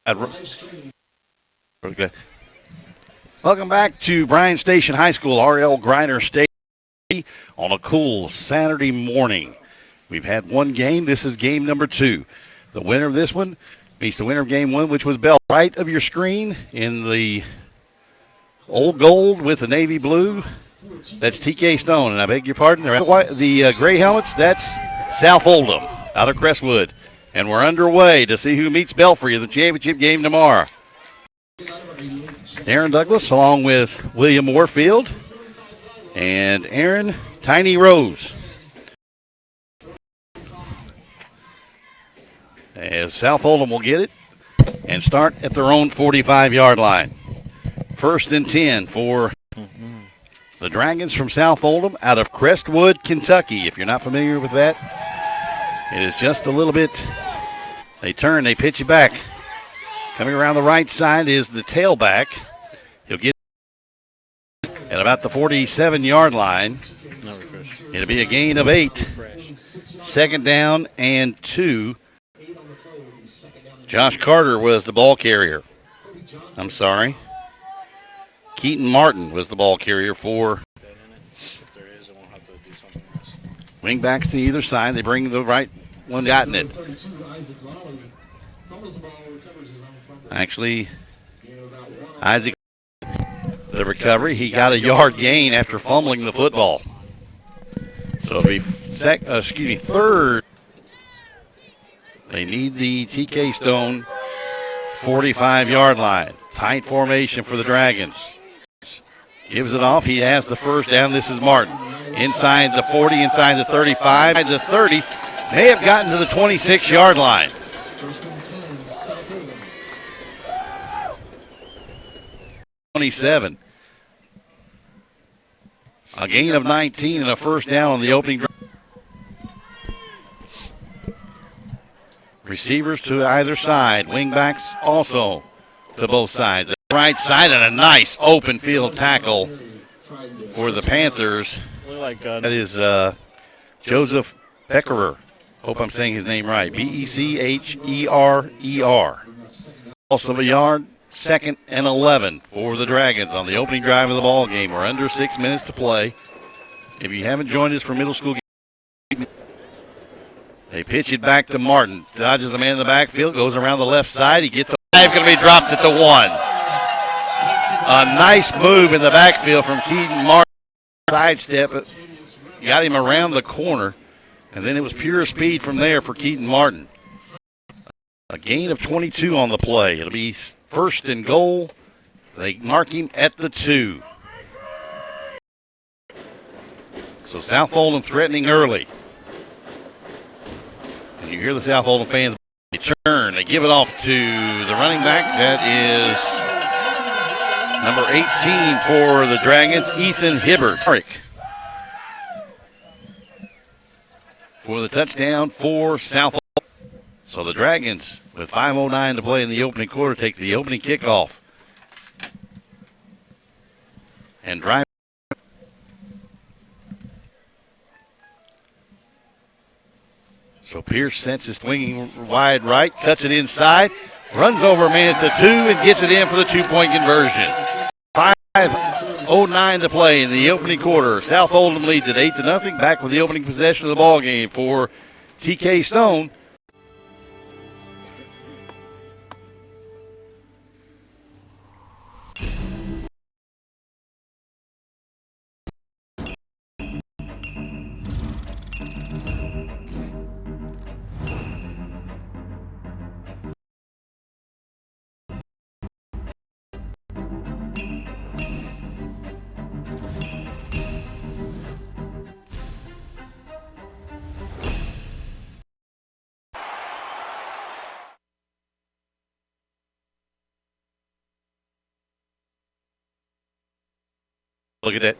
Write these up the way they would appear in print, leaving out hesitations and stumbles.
Okay. Welcome back to Bryan Station High School, R.L. Griner Stadium on a cool Saturday morning. We've had one game. This is game number 2. The winner of this one meets the winner of game 1, which was Bell. Right of your screen in the old gold with the navy blue, that's TK Stone. And I beg your pardon, the gray helmets, that's South Oldham out of Crestwood. And we're underway to see who meets Belfry in the championship game tomorrow. Aaron Douglas along with William Warfield and Aaron Tiny Rose. As South Oldham will get it and start at their own 45-yard line. 1st and 10 for the Dragons from South Oldham out of Crestwood, Kentucky. If you're not familiar with that, it is just a little bit. They turn, they pitch it back. Coming around the right side is the tailback. He'll get at about the 47-yard line. It'll be a gain of 8. 2nd down and 2. Josh Carter was the ball carrier. I'm sorry. Keaton Martin was the ball carrier for wingbacks to either side. They bring the right one, gotten it. Actually, Isaac, the recovery, he got a yard gain after fumbling the football. So it'll be 3rd. They need the TK Stone 45-yard line. Tight formation for the Dragons. Gives it off. He has the 1st down. This is Martin. Inside the 40, inside the 35, inside the 30. May have gotten to the 26-yard line. (27) A gain of 19 and a 1st down on the opening drive. Receivers to either side. Wingbacks also to both sides. The right side and a nice open field tackle for the Panthers. That is Joseph Beckerer. Hope I'm saying his name right. Becherer. Also a yard. 2nd and 11 for the Dragons on the opening drive of the ball game. We're under 6 minutes to play. If you haven't joined us for middle school game, they pitch it back to Martin. Dodges a man in the backfield, goes around the left side. He gets a going to be dropped at the 1. A nice move in the backfield from Keaton Martin. Sidestep, got him around the corner, and then it was pure speed from there for Keaton Martin. A gain of 22 on the play. It'll be 1st and goal. They mark him at the 2. So South Oldham threatening early. And you hear the South Oldham fans. They turn. They give it off to the running back. That is number 18 for the Dragons, Ethan Hibbert. For the touchdown for South Oldham. So the Dragons, with 5:09 to play in the opening quarter, take the opening kickoff and drive. So Pierce sends his swinging wide right, cuts it inside, runs over a man at the 2, and gets it in for the 2-point conversion. 5:09 to play in the opening quarter. South Oldham leads at 8-0. Back with the opening possession of the ball game for TK Stone. Look at that.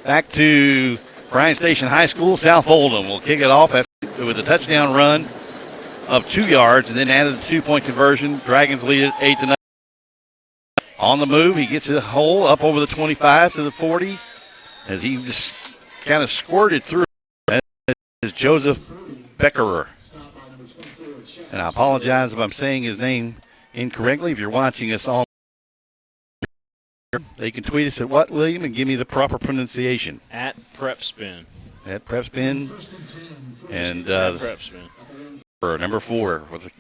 Back to Bryan Station High School. South Oldham will kick it off with a touchdown run of 2 yards and then added the 2-point conversion. Dragons lead it 8-0. On the move, he gets a hole up over the 25 to the 40 as he just kind of squirted through. That is Joseph Beckerer. And I apologize if I'm saying his name incorrectly. If you're watching us on, they can tweet us at what, William, and give me the proper pronunciation. At PrepSpin. At PrepSpin. And at PrepSpin. For number 4 with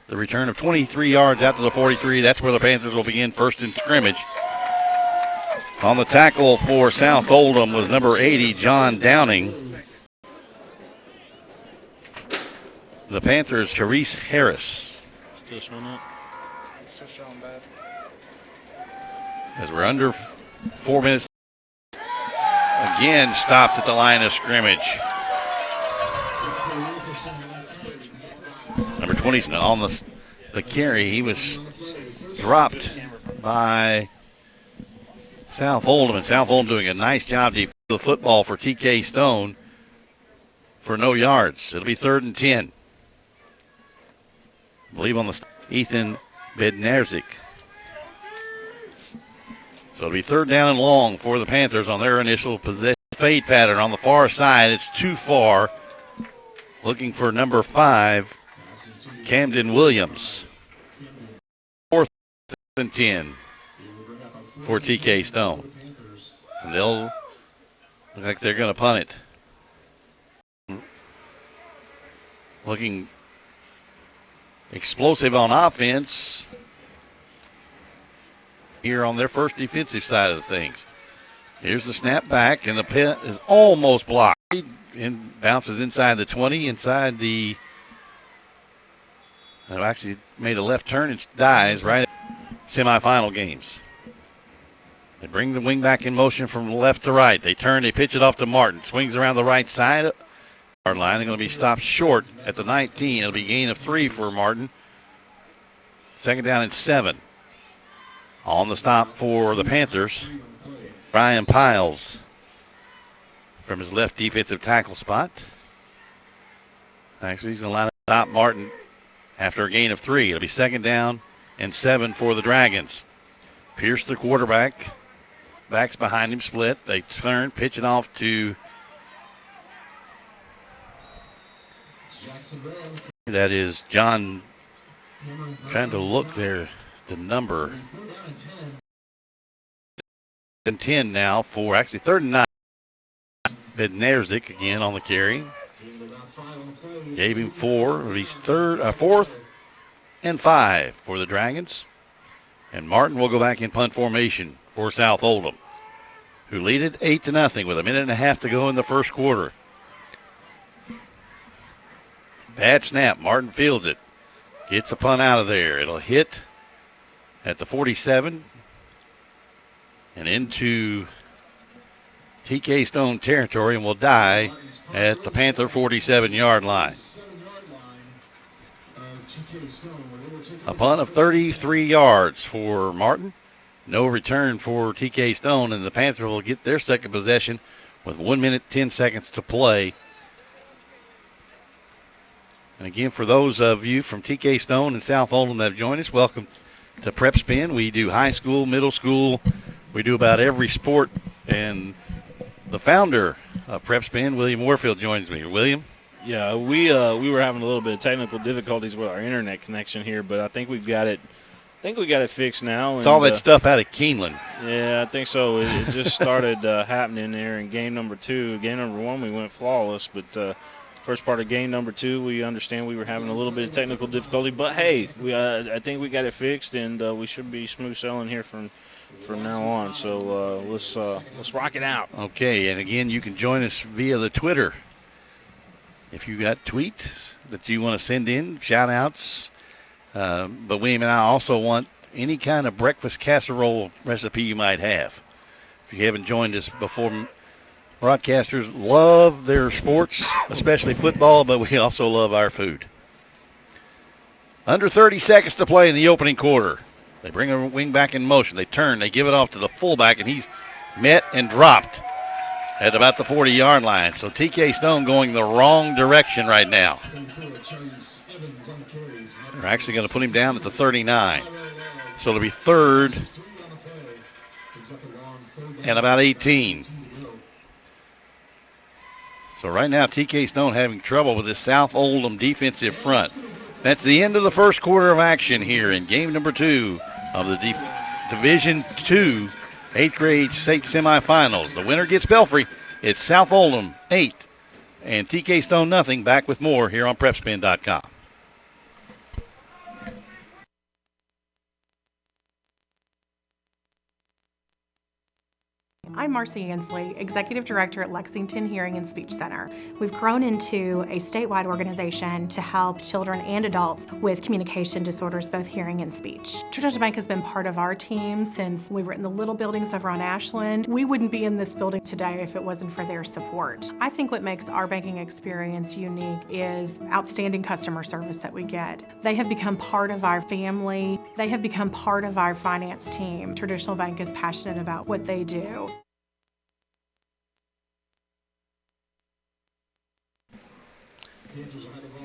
the return of 23 yards out to the 43. That's where the Panthers will begin first in scrimmage. On the tackle for South Oldham was number 80, John Downing. The Panthers, Therese Harris. Still showing up? Still showing bad. As we're under 4 minutes. Again stopped at the line of scrimmage. Number 20 on the carry. He was dropped by South Oldham. And South Oldham doing a nice job to the football for TK Stone for no yards. It'll be 3rd and 10. I believe on the Ethan Bednarzik. So it'll be 3rd down and long for the Panthers on their initial possession. Fade pattern on the far side. It's too far. Looking for number 5, Camden Williams. 4th and 10 for TK Stone. And they'll look like they're going to punt it. Looking explosive on offense here on their first defensive side of things. Here's the snap back, and the pit is almost blocked. And bounces inside the 20, inside the... actually made a left turn and dies right at semifinal games. They bring the wing back in motion from left to right. They turn, they pitch it off to Martin. Swings around the right side. Our line, they're going to be stopped short at the 19. It'll be a gain of 3 for Martin. 2nd down and 7. On the stop for the Panthers, Brian Piles from his left defensive tackle spot. Actually, he's going to line up stop Martin after a gain of 3. It'll be 2nd down and 7 for the Dragons. Pierce, the quarterback. Backs behind him, split. They turn, pitch it off to... that is John. Trying to look there, the number. 10 now for, actually 3rd and 9. Bednarzik again on the carry. Gave him 4. It'll be 4th and 5 for the Dragons. And Martin will go back in punt formation for South Oldham, who lead it 8-0 with a minute and a half to go in the first quarter. Bad snap. Martin fields it. Gets the punt out of there. It'll hit at the 47 and into TK Stone territory and will die at the Panther 47-yard line. A punt of 33 yards for Martin. No return for TK Stone, and the Panther will get their second possession with 1 minute, 10 seconds to play. And again, for those of you from TK Stone and South Oldham that have joined us, welcome to PrepSpin. We do high school, middle school. We do about every sport. And the founder of PrepSpin, William Warfield, joins me. William? Yeah, we were having a little bit of technical difficulties with our internet connection here, but I think we've got it. Fixed now. It's all that stuff out of Keeneland. Yeah, I think so. It just started happening there in game number 2. Game number 1, we went flawless, but first part of game number 2, we understand we were having a little bit of technical difficulty. But hey, I think we got it fixed, and we should be smooth sailing here from now on. So let's rock it out. Okay, and again, you can join us via the Twitter. If you got tweets that you want to send in, shout-outs. But William and I also want any kind of breakfast casserole recipe you might have. If you haven't joined us before, broadcasters love their sports, especially football, but we also love our food. Under 30 seconds to play in the opening quarter. They bring a wing back in motion. They turn. They give it off to the fullback, and he's met and dropped at about the 40-yard line. So TK Stone going the wrong direction right now. They're actually going to put him down at the 39. So it'll be 3rd and about 18. So right now TK Stone having trouble with this South Oldham defensive front. That's the end of the first quarter of action here in game number 2 of the Division II 8th grade state semifinals. The winner gets Belfry. It's South Oldham 8 and TK Stone nothing. Back with more here on PrepSpin.com. I'm Marcy Ansley, Executive Director at Lexington Hearing and Speech Center. We've grown into a statewide organization to help children and adults with communication disorders, both hearing and speech. Traditional Bank has been part of our team since we were in the little buildings over on Ashland. We wouldn't be in this building today if it wasn't for their support. I think what makes our banking experience unique is outstanding customer service that we get. They have become part of our family. They have become part of our finance team. Traditional Bank is passionate about what they do.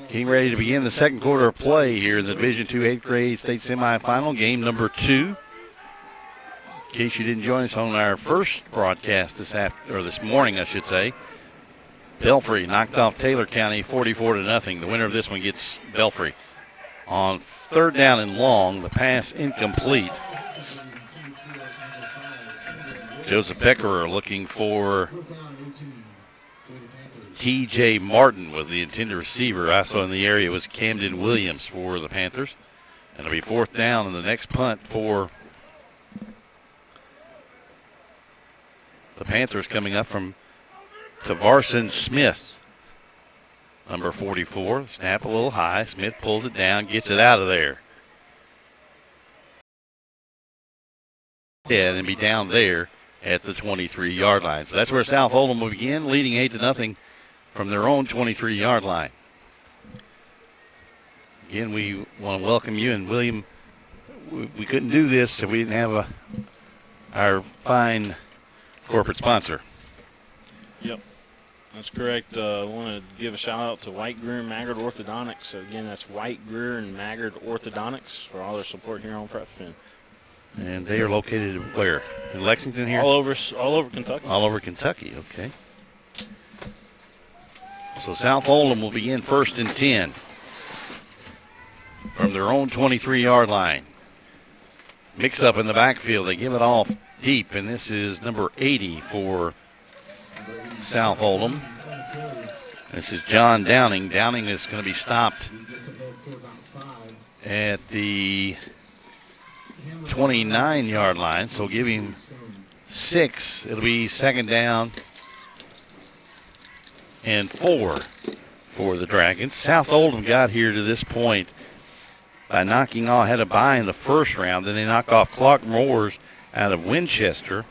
Getting ready to begin the second quarter of play here in the Division II 8th grade state semifinal, game number 2. In case you didn't join us on our first broadcast this morning, I should say, Belfry knocked off Taylor County 44-0. The winner of this one gets Belfry. On third down and long, the pass incomplete. Joseph Beckerer looking for T.J. Martin was the intended receiver. I saw in the area was Camden Williams for the Panthers. And it'll be fourth down in the next punt for the Panthers, coming up from Tavarson Smith, number 44. Snap a little high. Smith pulls it down, gets it out of there. Yeah, and be down there at the 23-yard line. So that's where South Oldham will begin, leading 8-0 from their own 23-yard line. Again, we want to welcome you. And William, we couldn't do this if we didn't have our fine corporate sponsor. Yep, that's correct. I want to give a shout out to White, Greer, and Maggard Orthodontics. So again, that's White, Greer, and Maggard Orthodontics for all their support here on PrepSpin. And they are located where? In Lexington here? All over Kentucky. All over Kentucky, okay. So South Oldham will begin first and 10 from their own 23-yard line. Mix up in the backfield. They give it off deep, and this is number 80 for South Oldham. This is John Downing. Downing is going to be stopped at the 29-yard line, so give him 6. It'll be second down and 4 for the Dragons. South Oldham got here to this point by knocking off, had a bye in the first round. Then they knocked off Clark Moores out of Winchester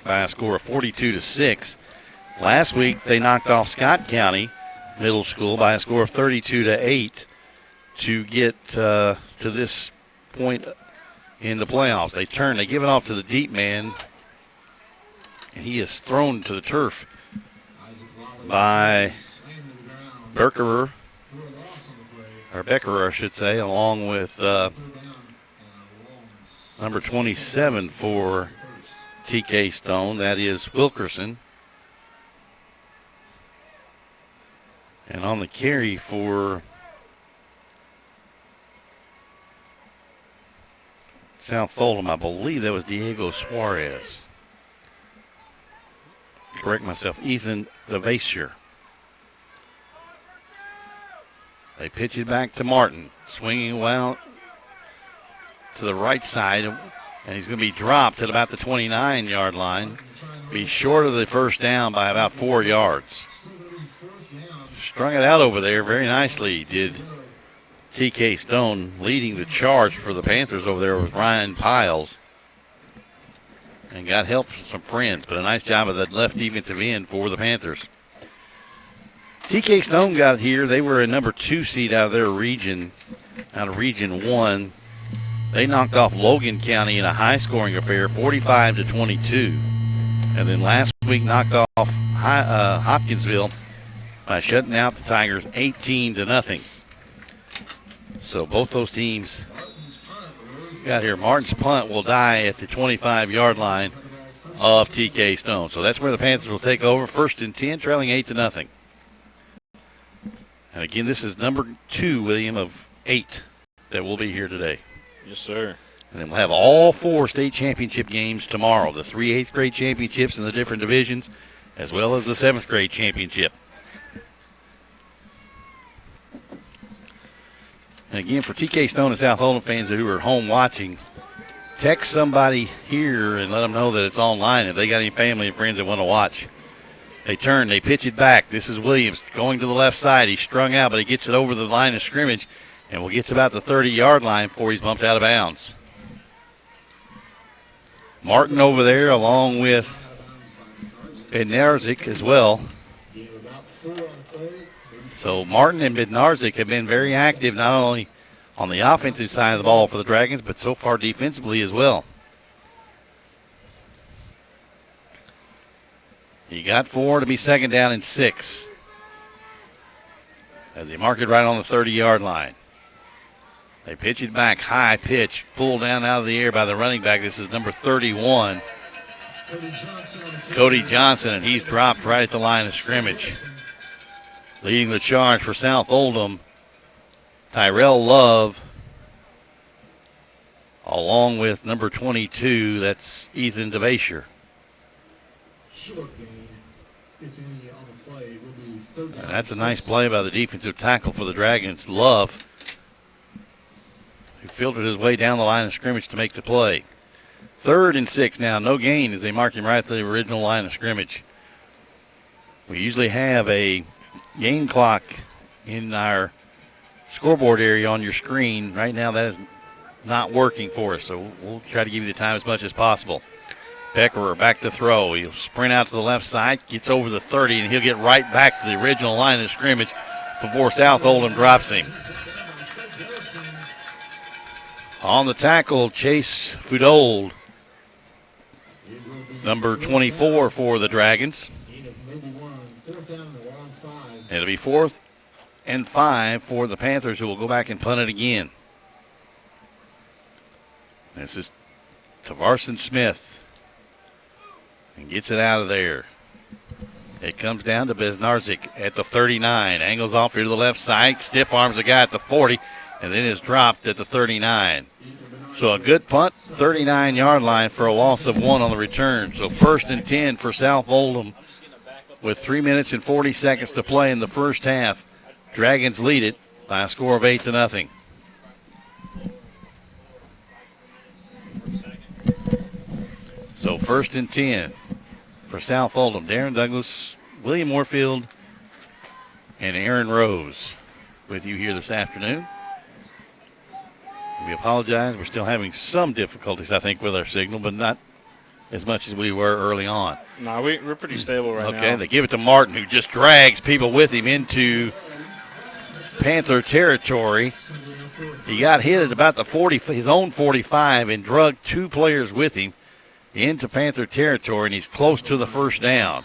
by a score of 42-6. Last week they knocked off Scott County Middle School by a score of 32-8 to get to this point in the playoffs. They give it off to the deep man, and he is thrown to the turf by Beckerer, I should say, along with number 27 for TK Stone. That is Wilkerson. And on the carry for South Oldham, I believe that was Diego Suarez. Correct myself, Ethan Devasier. They pitch it back to Martin, swinging well to the right side, and he's going to be dropped at about the 29-yard line. Be short of the first down by about 4 yards. Strung it out over there very nicely, did TK Stone. Leading the charge for the Panthers over there was Ryan Piles. And got help from some friends, but a nice job of that left defensive end for the Panthers. TK Stone got here. They were a number 2 seed out of their region, out of Region 1. They knocked off Logan County in a high-scoring affair, 45-22. And then last week knocked off Hopkinsville by shutting out the Tigers 18-0. So both those teams got here. Martin's punt will die at the 25-yard line of TK Stone. So that's where the Panthers will take over. First and 10, trailing 8-0. And again, this is number 2, William, of 8 that will be here today. Yes, sir. And then we'll have all 4 state championship games tomorrow. The 3 8th grade championships in the different divisions, as well as the 7th grade championship. And again, for TK Stone and South Oldham fans who are home watching, text somebody here and let them know that it's online if they got any family and friends that want to watch. They turn, they pitch it back. This is Williams going to the left side. He's strung out, but he gets it over the line of scrimmage and will get to about the 30-yard line before he's bumped out of bounds. Martin over there along with Bednarzik as well. So Martin and Bednarzik have been very active not only on the offensive side of the ball for the Dragons, but so far defensively as well. You got 4 to be second down and 6. As they mark it right on the 30-yard line. They pitch it back, high pitch, pulled down out of the air by the running back. This is number 31, Cody Johnson, and he's dropped right at the line of scrimmage. Leading the charge for South Oldham, Tyrell Love, along with number 22, that's Ethan DeVasher. And that's a nice play by the defensive tackle for the Dragons, Love, who filtered his way down the line of scrimmage to make the play. 3rd and 6 now, no gain as they mark him right at the original line of scrimmage. We usually have a game clock in our scoreboard area on your screen. Right now that is not working for us, so we'll try to give you the time as much as possible. Beckerer back to throw. He'll sprint out to the left side, gets over the 30, and he'll get right back to the original line of scrimmage before South Oldham drops him. On the tackle, Chase Fudold, number 24 for the Dragons. It'll be 4th and 5 for the Panthers, who will go back and punt it again. This is Tavarson Smith. And gets it out of there. It comes down to Bednarzik at the 39. Angles off here to the left side. Stiff arms the guy at the 40. And then is dropped at the 39. So a good punt, 39-yard line for a loss of 1 on the return. So 1st and 10 for South Oldham with 3 minutes and 40 seconds to play in the first half. Dragons lead it by a score of 8-0. So 1st and 10 for South Oldham. Darren Douglas, William Moorfield, and Aaron Rose with you here this afternoon. We apologize. We're still having some difficulties, I think, with our signal, but not as much as we were early on. No, we're pretty stable right now. Okay, they give it to Martin, who just drags people with him into Panther territory. He got hit at about the 40, his own 45, and drug 2 players with him into Panther territory, and he's close to the first down.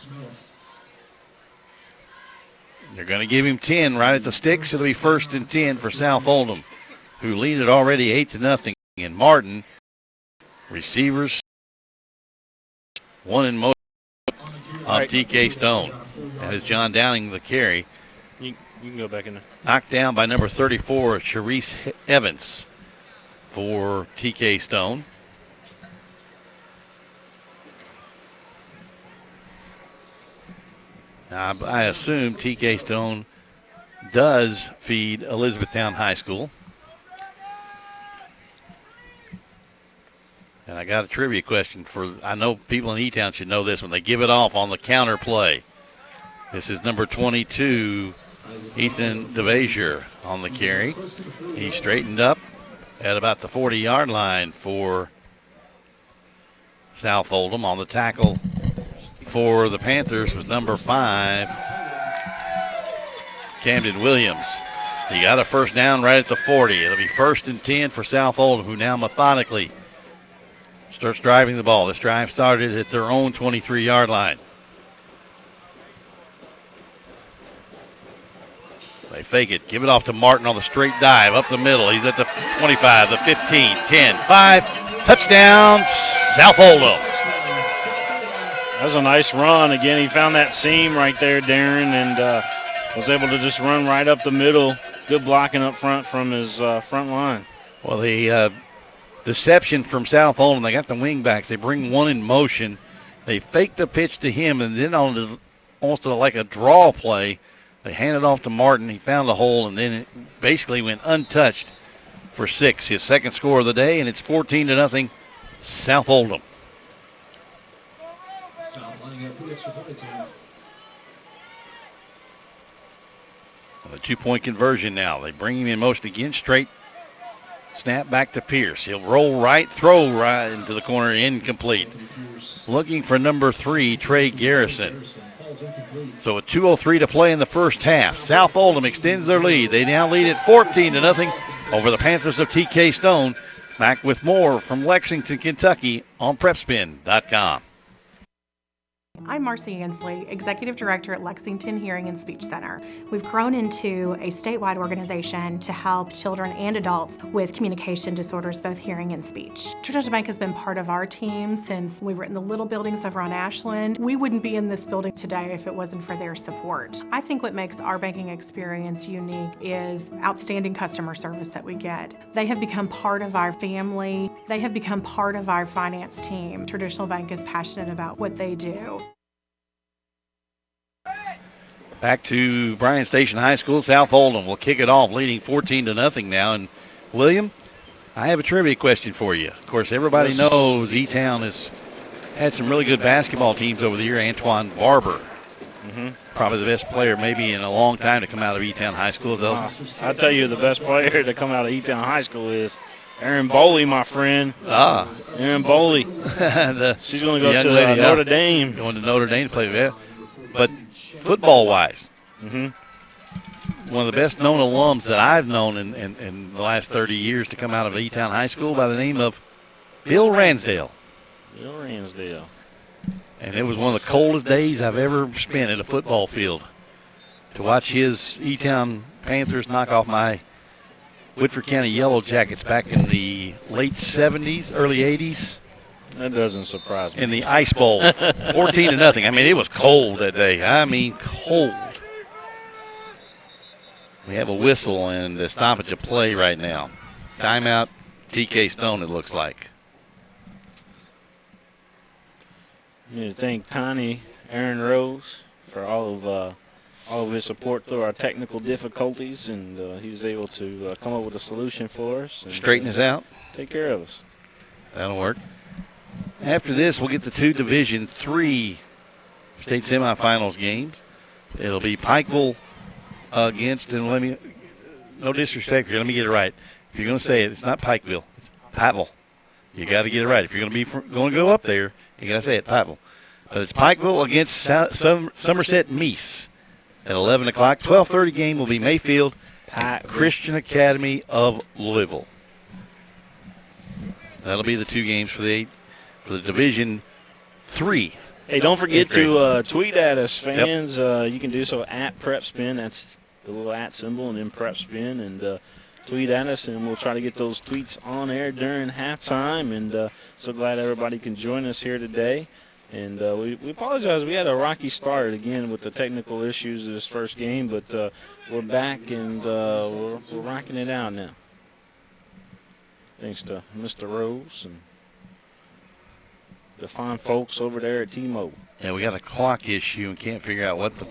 They're going to give him 10 right at the sticks. It'll be 1st and 10 for South Oldham, who lead it already 8-0. And Martin, receivers, 1 in motion on TK Stone. That is John Downing the carry. You can go back in there. Knocked down by number 34, Charisse Evans for TK Stone. Now, I assume TK Stone does feed Elizabethtown High School. And I got a trivia question for, I know people in E-Town should know this when they give it off on the counter play. This is number 22, Ethan DeVasher on the carry. He straightened up at about the 40-yard line for South Oldham. On the tackle for the Panthers was number 5, Camden Williams. He got a first down right at the 40. It'll be 1st and 10 for South Oldham, who now methodically starts driving the ball. This drive started at their own 23-yard line. They fake it, give it off to Martin on the straight dive up the middle. He's at the 25, the 15, 10, 5. Touchdown, South Oldham. That was a nice run. Again, he found that seam right there, Darren, and was able to just run right up the middle. Good blocking up front from his front line. Well, the deception from South Oldham, they got the wing backs. They bring one in motion. They fake the pitch to him, and then almost like a draw play, they hand it off to Martin. He found the hole, and then it basically went untouched for 6. His second score of the day, and it's 14-0 South Oldham. A 2-point conversion now. They bring him in motion again, straight snap back to Pierce. He'll roll right, throw right into the corner, incomplete. Looking for number 3, Trey Garrison. So a 2:03 to play in the first half. South Oldham extends their lead. They now lead at 14-0 over the Panthers of TK Stone. Back with more from Lexington, Kentucky on PrepSpin.com. I'm Marcy Ansley, Executive Director at Lexington Hearing and Speech Center. We've grown into a statewide organization to help children and adults with communication disorders, both hearing and speech. Traditional Bank has been part of our team since we were in the little buildings over on Ashland. We wouldn't be in this building today if it wasn't for their support. I think what makes our banking experience unique is outstanding customer service that we get. They have become part of our family. They have become part of our finance team. Traditional Bank is passionate about what they do. Back to Bryan Station High School. South Oldham will kick it off, leading 14-0 now. And William, I have a trivia question for you. Of course, everybody knows E-Town has had some really good basketball teams over the year. Antoine Barber, probably the best player maybe in a long time to come out of E-Town High School. Though I'll tell you, the best player to come out of E-Town High School is Aaron Boley, my friend. Aaron Boley. She's going to go to Notre Dame. Going to Notre Dame to play with. But football-wise, one of the best-known alums that I've known in the last 30 years to come out of E-Town High School by the name of Bill Ransdale. Bill Ransdale. And it was one of the coldest days I've ever spent at a football field to watch his E-Town Panthers knock off my Woodford County Yellow Jackets back in the late 70s, early 80s. That doesn't surprise me. In the Ice Bowl, 14-0. I mean, it was cold that day. I mean, cold. We have a whistle and a stoppage of play right now. Timeout, TK Stone, it looks like. I need to thank Tiny Aaron Rose for all of his support through our technical difficulties, and he was able to come up with a solution for us. And, straighten us out. Take care of us. That'll work. After this, we'll get the 2 Division III state semifinals games. It'll be Pikeville against, and no disrespect here, let me get it right. If you're going to say it, it's not Pikeville, it's Pikeville. You got to get it right. If you're going to go up there, you got to say it, Pikeville. But it's Pikeville against Somerset Meese at 11 o'clock. 12:30 game will be Mayfield at Christian Academy of Louisville. That'll be the 2 games for the Division III. Hey, don't forget to tweet at us, fans. Yep. You can do so at PrepSpin. That's the little at symbol, and then PrepSpin. And tweet at us, and we'll try to get those tweets on air during halftime. And so glad everybody can join us here today. And we apologize. We had a rocky start again with the technical issues of this first game, but we're back, and we're rocking it out now. Thanks to Mr. Rose and the fine folks over there at T-Mobile. Yeah, we got a clock issue and can't figure out what the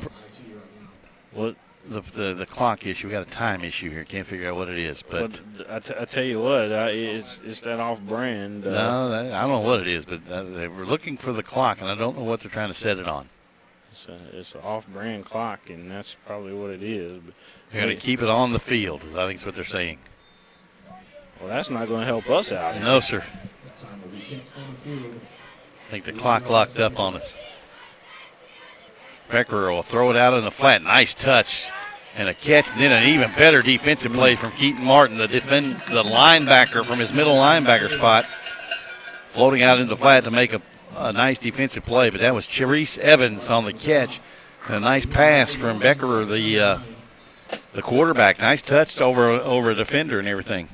clock issue. We got a time issue here. Can't figure out what it is. But I tell you what, it's that off-brand. No, I don't know what it is, but they were looking for the clock, and I don't know what they're trying to set it on. It's an off-brand clock, and that's probably what it is. But they're going to keep it on the field, I think is what they're saying. Well, that's not going to help us out. No, sir. I think the clock locked up on us. Becker will throw it out in the flat. Nice touch and a catch, and then an even better defensive play from Keaton Martin, the linebacker from his middle linebacker spot, floating out into the flat to make a nice defensive play. But that was Cherice Evans on the catch. And a nice pass from Becker, the quarterback. Nice touch over a defender and everything.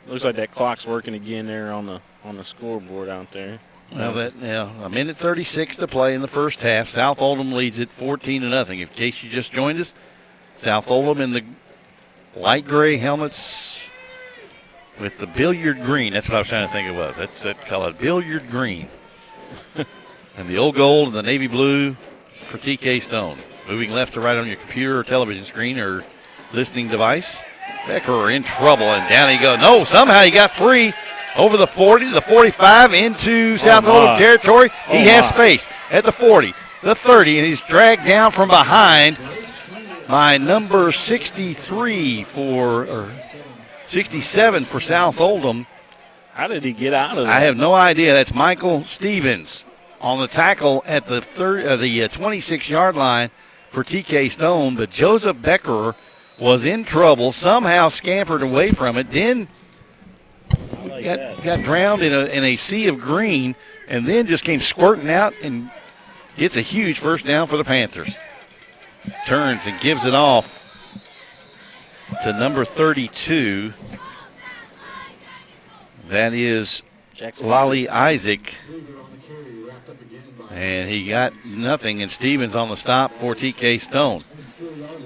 Looks like that clock's working again there on the scoreboard out there. Well, a minute 36 to play in the first half. South Oldham leads it 14-0. In case you just joined us, South Oldham in the light gray helmets with the billiard green. That's what I was trying to think it was. That's that color, billiard green. And the old gold and the navy blue for TK Stone. Moving left to right on your computer or television screen or listening device. Becker in trouble, and down he goes. No, somehow he got free over the 40, the 45 into South Oldham territory. He has space at the 40, the 30, and he's dragged down from behind by number 63 or 67 for South Oldham. How did he get out of that? I have no idea. That's Michael Stevens on the tackle at the 26-yard line for TK Stone, but Joseph Becker was in trouble, somehow scampered away from it, then got drowned in a sea of green, and then just came squirting out and gets a huge first down for the Panthers. Turns and gives it off to number 32. That is Lolly Isaac. And he got nothing, and Stevens on the stop for TK Stone.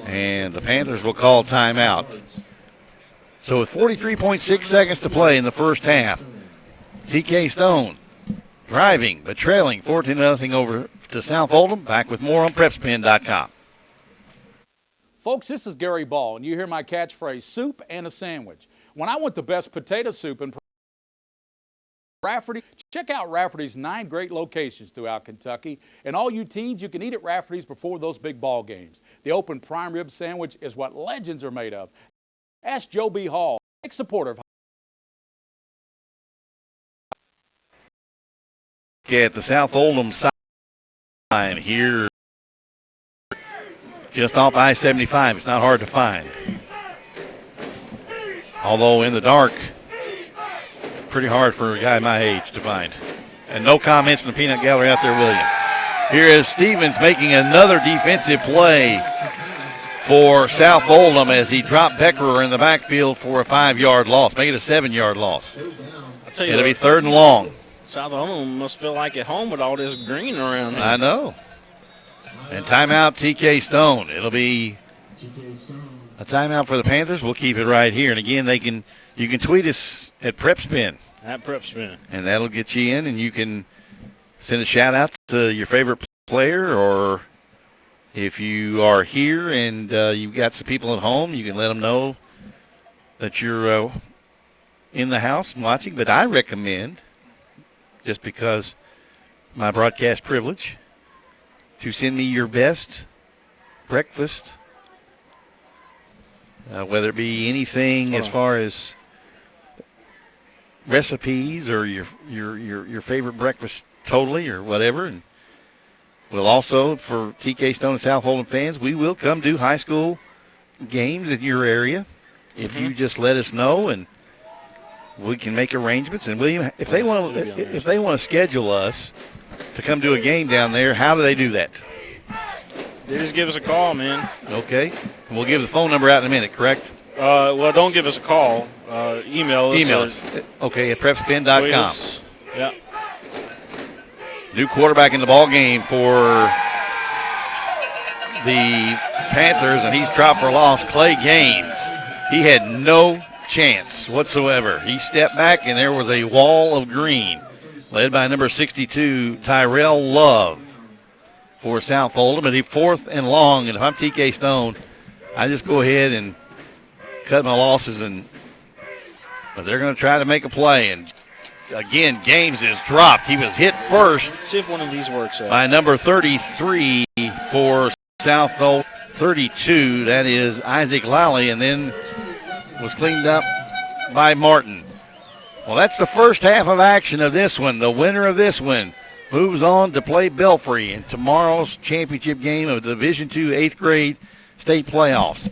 And the Panthers will call timeout. So with 43.6 seconds to play in the first half, TK Stone driving but trailing 14-0 over to South Oldham. Back with more on PrepSpin.com. Folks, this is Gary Ball, and you hear my catchphrase, soup and a sandwich. When I want the best potato soup in Rafferty, check out Rafferty's 9 great locations throughout Kentucky. And all you teens, you can eat at Rafferty's before those big ball games. The open prime rib sandwich is what legends are made of. Ask Joe B. Hall, big supporter of at the South Oldham sign here just off I-75. It's not hard to find. Although in the dark, pretty hard for a guy my age to find. And no comments from the peanut gallery out there, William. Here is Stevens making another defensive play for South Oldham as he dropped Becker in the backfield for a 5-yard loss. Make it a 7-yard loss. I'll tell you It'll what, be 3rd and long. South Oldham must feel like at home with all this green around here. I know. And timeout TK Stone. It'll be a timeout for the Panthers. We'll keep it right here. And again, you can tweet us at PrepSpin. At PrepSpin. And that'll get you in, and you can send a shout out to your favorite player, or if you are here and you've got some people at home, you can let them know that you're in the house and watching. But I recommend, just because my broadcast privilege, to send me your best breakfast, whether it be anything as far as recipes or your favorite breakfast totally or whatever. And we'll also, for TK Stone and South Oldham fans, we will come do high school games in your area if you just let us know, and we can make arrangements. And William, if they want to schedule us to come do a game down there, how do they do that? They just give us a call, man. Okay. And we'll give the phone number out in a minute, correct? Well, don't give us a call. Email us. Email us. Okay, at PrepSpin.com. Yeah. New quarterback in the ball game for the Panthers, and he's dropped for loss. Clay Gaines. He had no chance whatsoever. He stepped back, and there was a wall of green, led by number 62, Tyrell Love, for South Oldham. And 4th and long, and if I'm TK Stone, I just go ahead and cut my losses, but they're going to try to make a play. And again, Gaines is dropped. He was hit first. See if one of these works out. By number 33 for South Oldham. 32, that is Isaac Lally, and then was cleaned up by Martin. Well, that's the first half of action of this one. The winner of this one moves on to play Belfry in tomorrow's championship game of the Division II 8th grade state playoffs.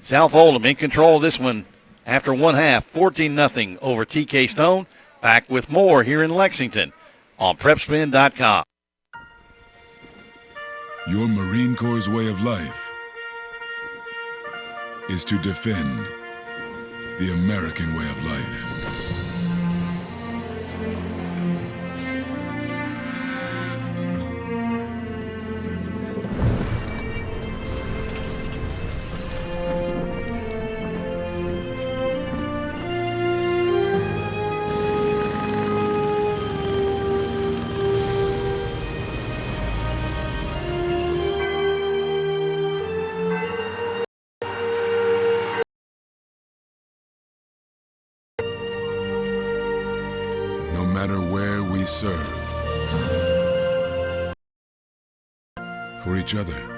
South Oldham in control of this one after one half, 14-0 over TK Stone. Back with more here in Lexington on PrepSpin.com. Your Marine Corps' way of life is to defend the American way of life. communities serve. For each other.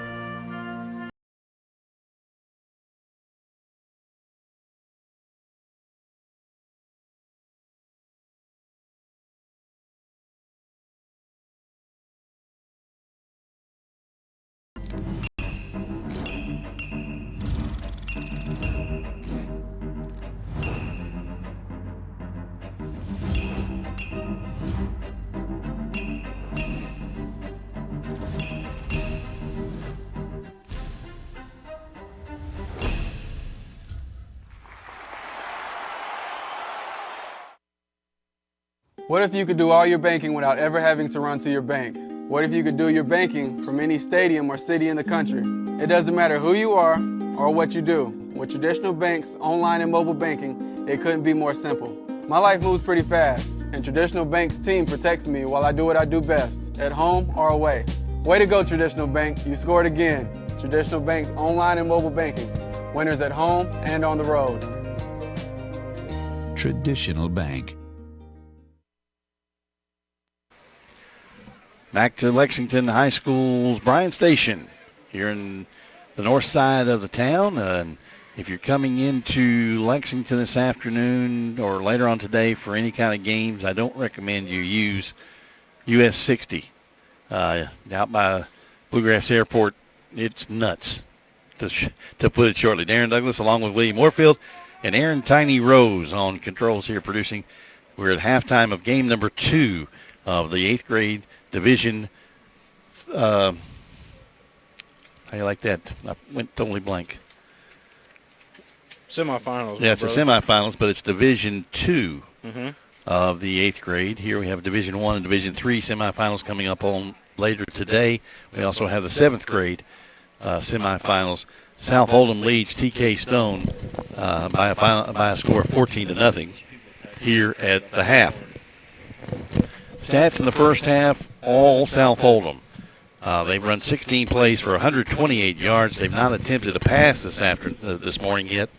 What if you could do all your banking without ever having to run to your bank? What if you could do your banking from any stadium or city in the country? It doesn't matter who you are or what you do. With traditional banks, online and mobile banking, it couldn't be more simple. My life moves pretty fast, and Traditional Bank's team protects me while I do what I do best, at home or away. Way to go, Traditional Bank. You scored again. Traditional Bank's online and mobile banking. Winners at home and on the road. Traditional Bank. Back to Lexington High School's Bryan Station here in the north side of the town. And if you're coming into Lexington this afternoon or later on today for any kind of games, I don't recommend you use US 60. Out by Bluegrass Airport, it's nuts, to put it shortly. Darren Douglas along with William Warfield and Aaron Tiny Rose on controls here producing. We're at halftime of game number 2 of the 8th grade Division, how do you like that? I went totally blank. Semifinals. Yeah, it's the semifinals, but it's Division 2 Mm-hmm. of the 8th grade. Here we have Division 1 and Division 3 semifinals coming up on later today. We also have the 7th grade semifinals. South Oldham leads TK Stone by a score of 14-0 here at the half. Stats in the first half, all South Oldham. They've run 16 plays for 128 yards. They've not attempted a pass this morning yet.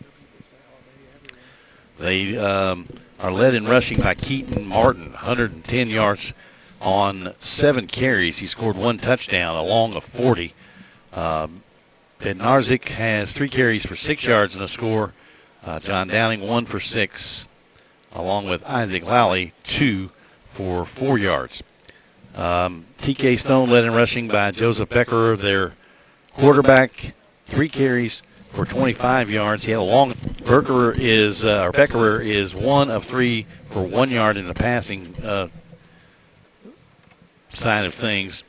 They are led in rushing by Keaton Martin, 110 yards on 7 carries. He scored 1 touchdown, along of 40. Bednarzik has 3 carries for 6 yards and a score. John Downing, 1 for 6, along with Isaac Lally, 2 for 4 yards. TK Stone led in rushing by Joseph Beckerer, their quarterback, 3 carries for 25 yards. He had a long. Beckerer is 1 of 3 for 1 yard in the passing side of things.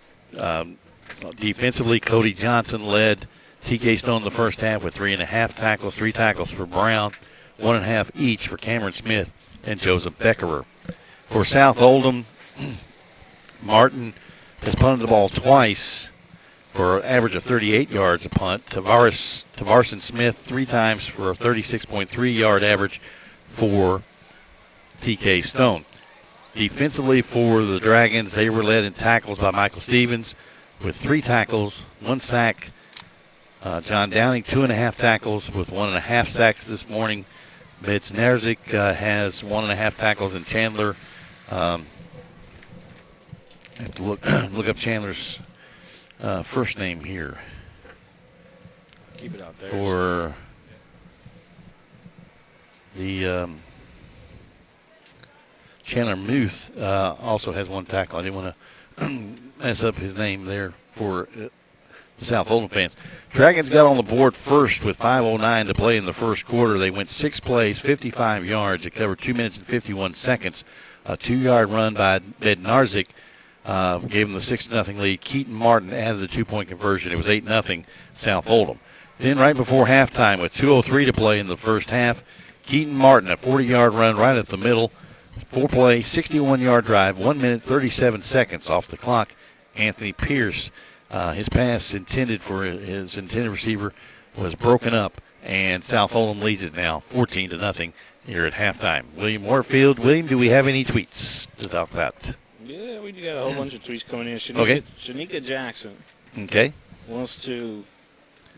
Defensively, Cody Johnson led TK Stone in the first half with 3.5 tackles, 3 tackles for Brown, 1.5 each for Cameron Smith and Joseph Beckerer. For South Oldham, Martin has punted the ball twice for an average of 38 yards a punt. Tavarson Smith 3 times for a 36.3 yard average for TK Stone. Defensively for the Dragons, they were led in tackles by Michael Stevens with 3 tackles, 1 sack. John Downing 2.5 tackles with 1.5 sacks this morning. Bednarzik has 1.5 tackles, and Chandler. I have to look up Chandler's first name here. Keep it out there. For the Chandler Muth also has 1 tackle. I didn't want to mess up his name there for the South Oldham fans. Dragons got on the board first with 5:09 to play in the first quarter. They went 6 plays, 55 yards. It covered 2 minutes and 51 seconds. A 2-yard run by Bednarzik gave them the 6-0 lead. Keaton Martin added the 2-point conversion. It was 8-0 South Oldham. Then right before halftime with 2:03 to play in the first half, Keaton Martin, a 40-yard run right at the middle. 4-play, 61-yard drive, 1 minute, 37 seconds off the clock. Anthony Pierce, his pass intended for his intended receiver was broken up, and South Oldham leads it now 14-0 here at halftime. William Warfield. William, do we have any tweets to talk about? Yeah, we got a whole bunch of tweets coming in. Shanika Jackson Okay. wants to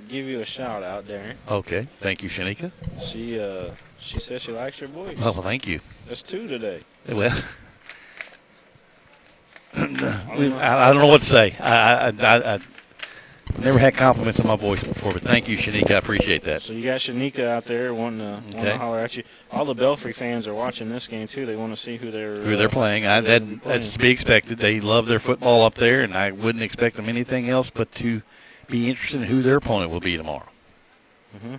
give you a shout out, Darren. Okay. Thank you, Shanika. She says she likes your voice. Well, thank you. That's 2 today. Well, I don't know what to say. I never had compliments on my voice before, but thank you, Shanika. I appreciate that. So you got Shanika out there wanting to holler at you. All the Belfry fans are watching this game too. They want to see who they're playing. That's to be expected. They love their football up there, and I wouldn't expect them anything else but to be interested in who their opponent will be tomorrow. Mm-hmm.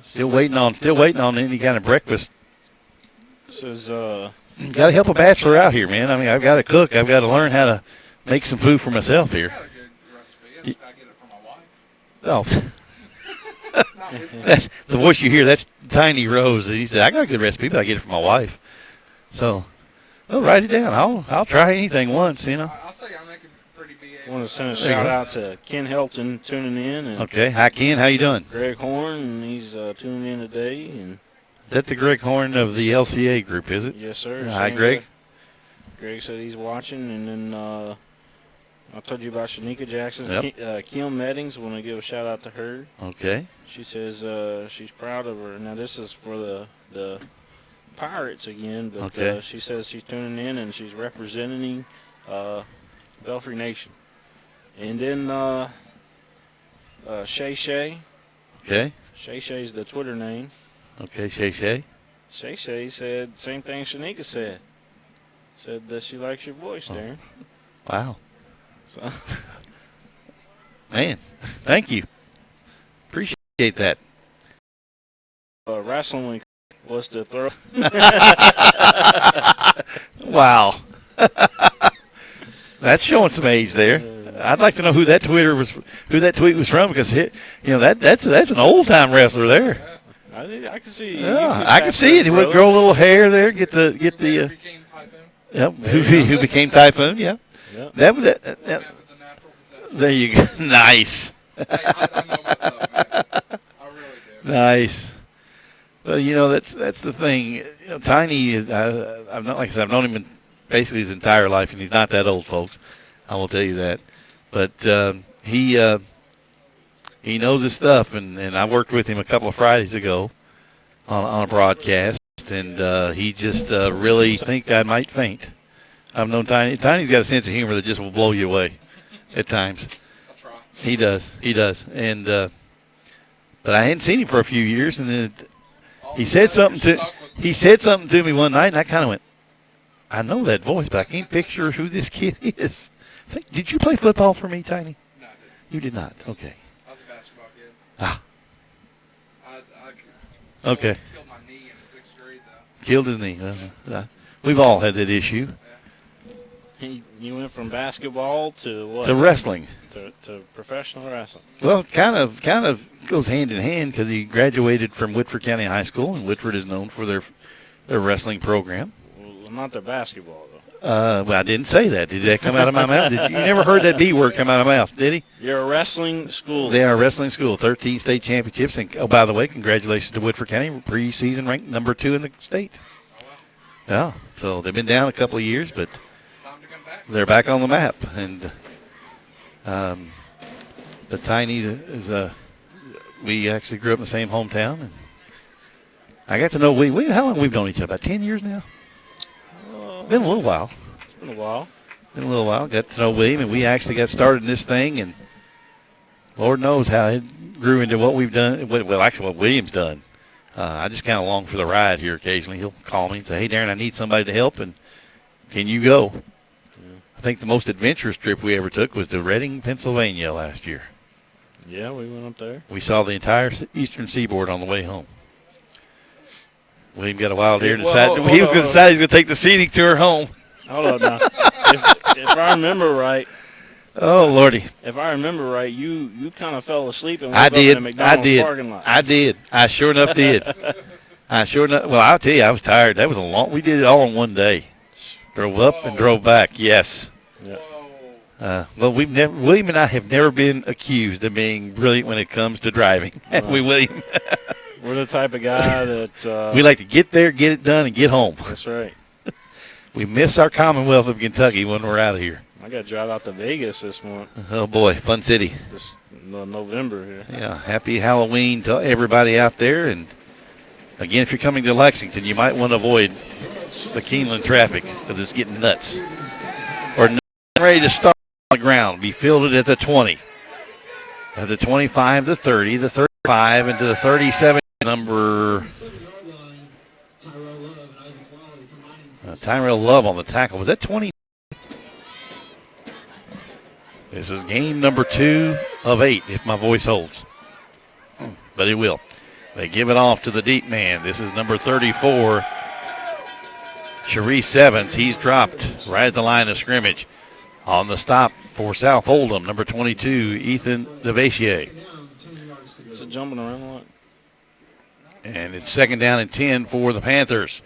Still waiting on any kind of breakfast. This is Got to help a bachelor out here, man. I mean, I've got to cook. I've got to learn how to make some food for myself here. I got a good recipe. I get it from my wife. Oh, the voice you hear, that's Tiny Rose. He said, I got a good recipe, but I get it from my wife. So, I'll write it down. I'll try anything once, you know. I'll say I make a pretty BA. I want to send a shout out to Ken Helton tuning in. And Okay. Hi, Ken. How you doing? Greg Horn, and he's tuning in today. And Is that the Greg Horn of the LCA group, is it? yes, sir. Hi, Same Greg. guy. Greg said he's watching, and then I told you about Shanika Jackson. Yep. Kim Meddings, want to give a shout out to her. Okay. She says she's proud of her. Now this is for the Pirates again, but Okay. she says she's tuning in and she's representing Belfry Nation. And then Shay Shay. Okay. Shay Shay's the Twitter name. Okay, Shay Shay. Shay Shay said same thing Shanika said. Said that she likes your voice, Darren. Wow. So. Man, thank you. Appreciate that. Wrestling week was to throw. Wow. That's showing some age there. I'd like to know who that tweet was from, because that's an old time wrestler there. I can see. Yeah, I can see it. He would grow a little hair there. Get the. Became Typhoon. Yep. Who became Typhoon? Yeah. Yep. That was that. Mess with the natural possession. There you go. Nice. Hey, I know myself, man. I really do. Nice. Well, that's the thing. Tiny is. I've not, like I said, I've known him basically his entire life, and he's not that old, folks. I will tell you that. But he knows his stuff, and I worked with him a couple of Fridays ago on a broadcast, and he just really think I might faint. I've known Tiny. Tiny's got a sense of humor that just will blow you away at times. I'll try. He does. And but I hadn't seen him for a few years, and then he said something to me one night, and I kind of went, I know that voice, but I can't picture who this kid is. Did you play football for me, Tiny? No, I didn't. You did not. Okay. I was a basketball kid. Ah. I Okay. killed my knee in 6th grade, though. Killed his knee. We've all had that issue. You went from basketball to what? To wrestling. To professional wrestling. Well, it kind of goes hand in hand, because he graduated from Whitford County High School, and Whitford is known for their wrestling program. Well, not their basketball though. Well, I didn't say that. Did that come out of my mouth? You never heard that B word come out of my mouth, did he? You're a wrestling school. They are a wrestling school, 13 state championships. And, oh, by the way, congratulations to Whitford County, preseason ranked number 2 in the state. Yeah, so they've been down a couple of years, but Time to come back. they're back on the map. And but Tiny is we actually grew up in the same hometown, and I got to know how long we've known each other? About 10 years now. Been a little while. It's been a while. Got to know William, and we actually got started in this thing, and Lord knows how it grew into what we've done. Well, actually, what William's done. I just kind of long for the ride here occasionally. He'll call me and say, hey, Darren, I need somebody to help, and can you go? Yeah. I think the most adventurous trip we ever took was to Reading, Pennsylvania last year. Yeah, we went up there. We saw the entire eastern seaboard on the way home. William got a wild hair and decided he was going to take the scenic tour home. Hold on now. if I remember right. Oh, Lordy. If I remember right, you kind of fell asleep and woke I up did. in the McDonald's parking lot. I did. I sure enough did. Well, I'll tell you, I was tired. That was we did it all in one day. Drove up and drove back. Yes. Yeah. Well, William and I have never been accused of being brilliant when it comes to driving. We, William? We're the type of guy that we like to get there, get it done, and get home. That's right. We miss our Commonwealth of Kentucky when we're out of here. I got to drive out to Vegas this month. Oh, boy, fun city. This November here. Yeah, happy Halloween to everybody out there. And, again, if you're coming to Lexington, you might want to avoid the Keeneland traffic because it's getting nuts. ready to start on the ground. Be fielded at the 20. At the 25, the 30, the 35, and to the 37, number Tyrell Love on the tackle. Was that 20? This is game number 2 of 8, if my voice holds. But it will. They give it off to the deep man. This is number 34, Sharice Evans. He's dropped right at the line of scrimmage. On the stop for South Oldham, number 22, Ethan DeVachier. Is it jumping around a lot? And it's 2nd down and 10 for the Panthers,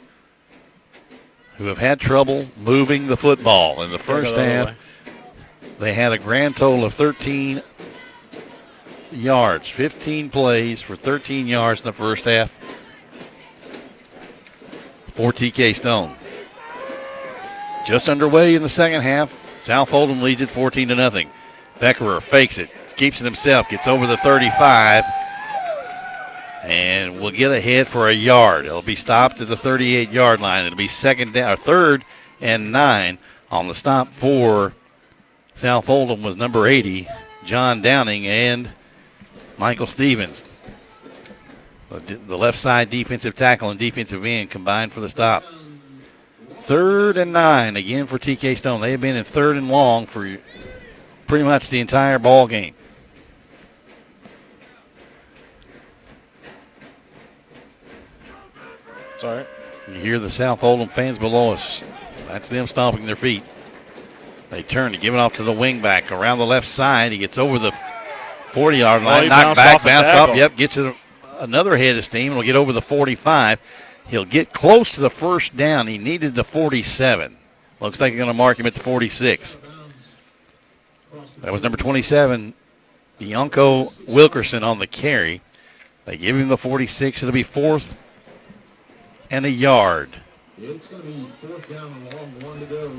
who have had trouble moving the football. In the first half, they had a grand total of 13 yards, 15 plays for 13 yards in the first half for TK Stone. Just underway in the second half. South Oldham leads it 14-0. Beckerer fakes it, keeps it himself, gets over the 35, and will get ahead for a yard. It'll be stopped at the 38-yard line. It'll be 3rd and 9. On the stop for South Oldham was number 80, John Downing, and Michael Stevens. The left side defensive tackle and defensive end combined for the stop. 3rd and 9 again for TK Stone. They have been in 3rd and long for pretty much the entire ball game. It's all right. You hear the South Oldham fans below us. That's them stomping their feet. They turn to give it off to the wingback around the left side. He gets over the 40-yard line, knocked back, bounced off. Yep, gets it another head of steam. Will get over the 45. He'll get close to the first down. He needed the 47. Looks like they're going to mark him at the 46. That was number 27, Yonko Wilkerson on the carry. They give him the 46. It'll be 4th and a yard. It's going to be 4th down and long, 1 to go.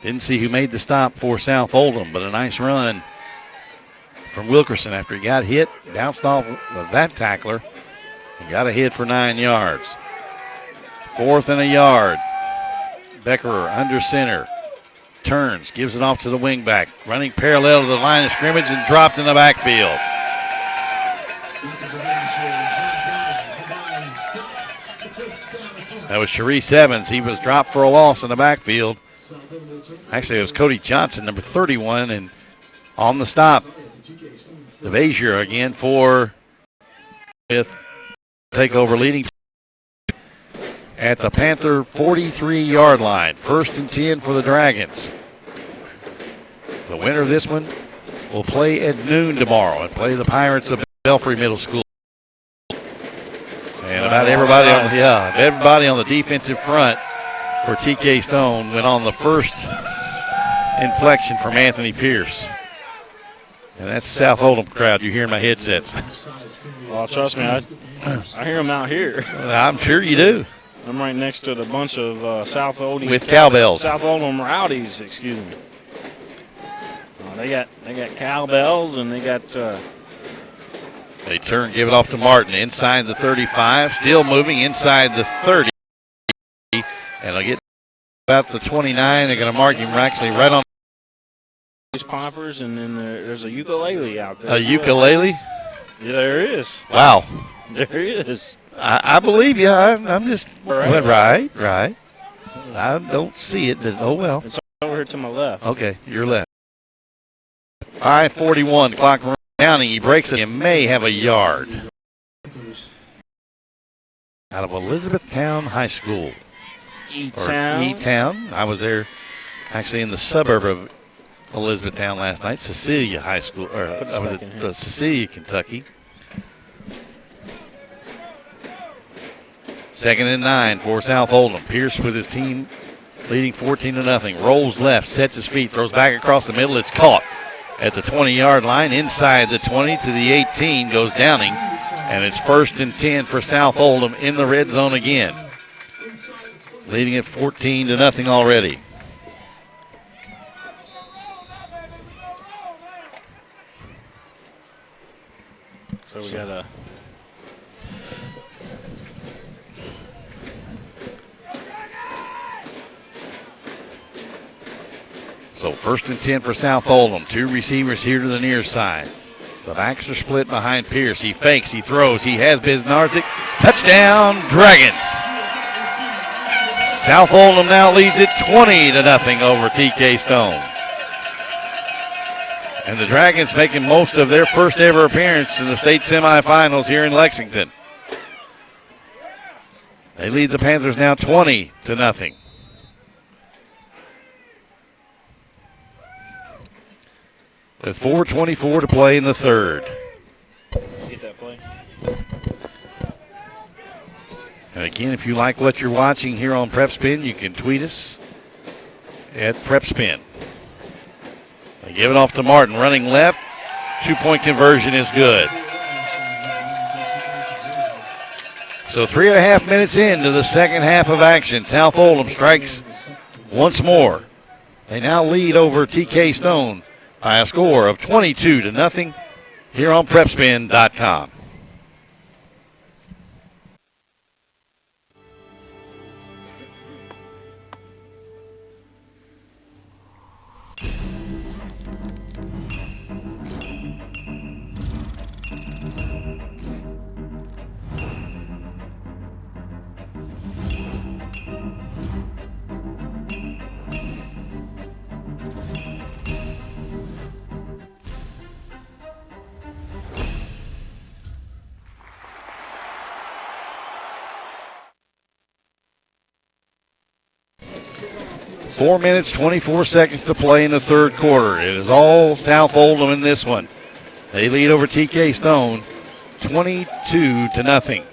Didn't see who made the stop for South Oldham, but a nice run from Wilkerson after he got hit, bounced off of that tackler. He got a hit for 9 yards. 4th and a yard. Beckerer under center. Turns, gives it off to the wingback. Running parallel to the line of scrimmage and dropped in the backfield. That was Sharice Evans. He was dropped for a loss in the backfield. Actually, it was Cody Johnson, number 31, and on the stop, DeVachier again for with takeover leading at the Panther 43-yard line. 1st and 10 for the Dragons. The winner of this one will play at noon tomorrow and play the Pirates of Belfry Middle School. And about everybody on the defensive front for TK Stone went on the first inflection from Anthony Pierce. And that's the South Oldham crowd you hear in my headsets. Well, trust me, I hear them out here. I'm sure you do. I'm right next to the bunch of South Oldham with cowbells. South Oldham rowdies, excuse me. They got cowbells and they got. They turn, give it off to Martin inside the 35, still moving inside the 30, and they'll get about the 29. They're going to mark him actually right on. Poppers, and then there's a ukulele out there. A ukulele? Yeah, there is. Wow. There is. I believe you. I'm just right. Right. I don't see it, but oh well. It's over here to my left. Okay, you're left. 5:41, clock running. He breaks it. He may have a yard. Out of Elizabethtown High School. E-Town. I was there actually in the suburb of Elizabethtown last night, Cecilia High School, or I was at Cecilia, Kentucky. 2nd and 9 for South Oldham. Pierce with his team leading 14-0. Rolls left, sets his feet, throws back across the middle. It's caught at the 20-yard line. Inside the 20 to the 18 goes Downing, and it's 1st and 10 for South Oldham in the red zone again. Leading at 14-0 already. So we got a So 1st and 10 for South Oldham. 2 receivers here to the near side. The backs are split behind Pierce. He fakes, he throws, he has Bednarczyk. Touchdown, Dragons. South Oldham now leads it 20-0 over TK Stone. And the Dragons making most of their first ever appearance in the state semifinals here in Lexington. They lead the Panthers now 20-0. With 4:24 to play in the third. Get that play. And again, if you like what you're watching here on PrepSpin, you can tweet us at PrepSpin. They give it off to Martin, running left. 2-point conversion is good. So 3.5 minutes into the second half of action. South Oldham strikes once more. They now lead over TK Stone by a score of 22-0 here on PrepSpin.com. Four minutes, 24 seconds to play in the third quarter. It is all South Oldham in this one. They lead over TK Stone 22-0.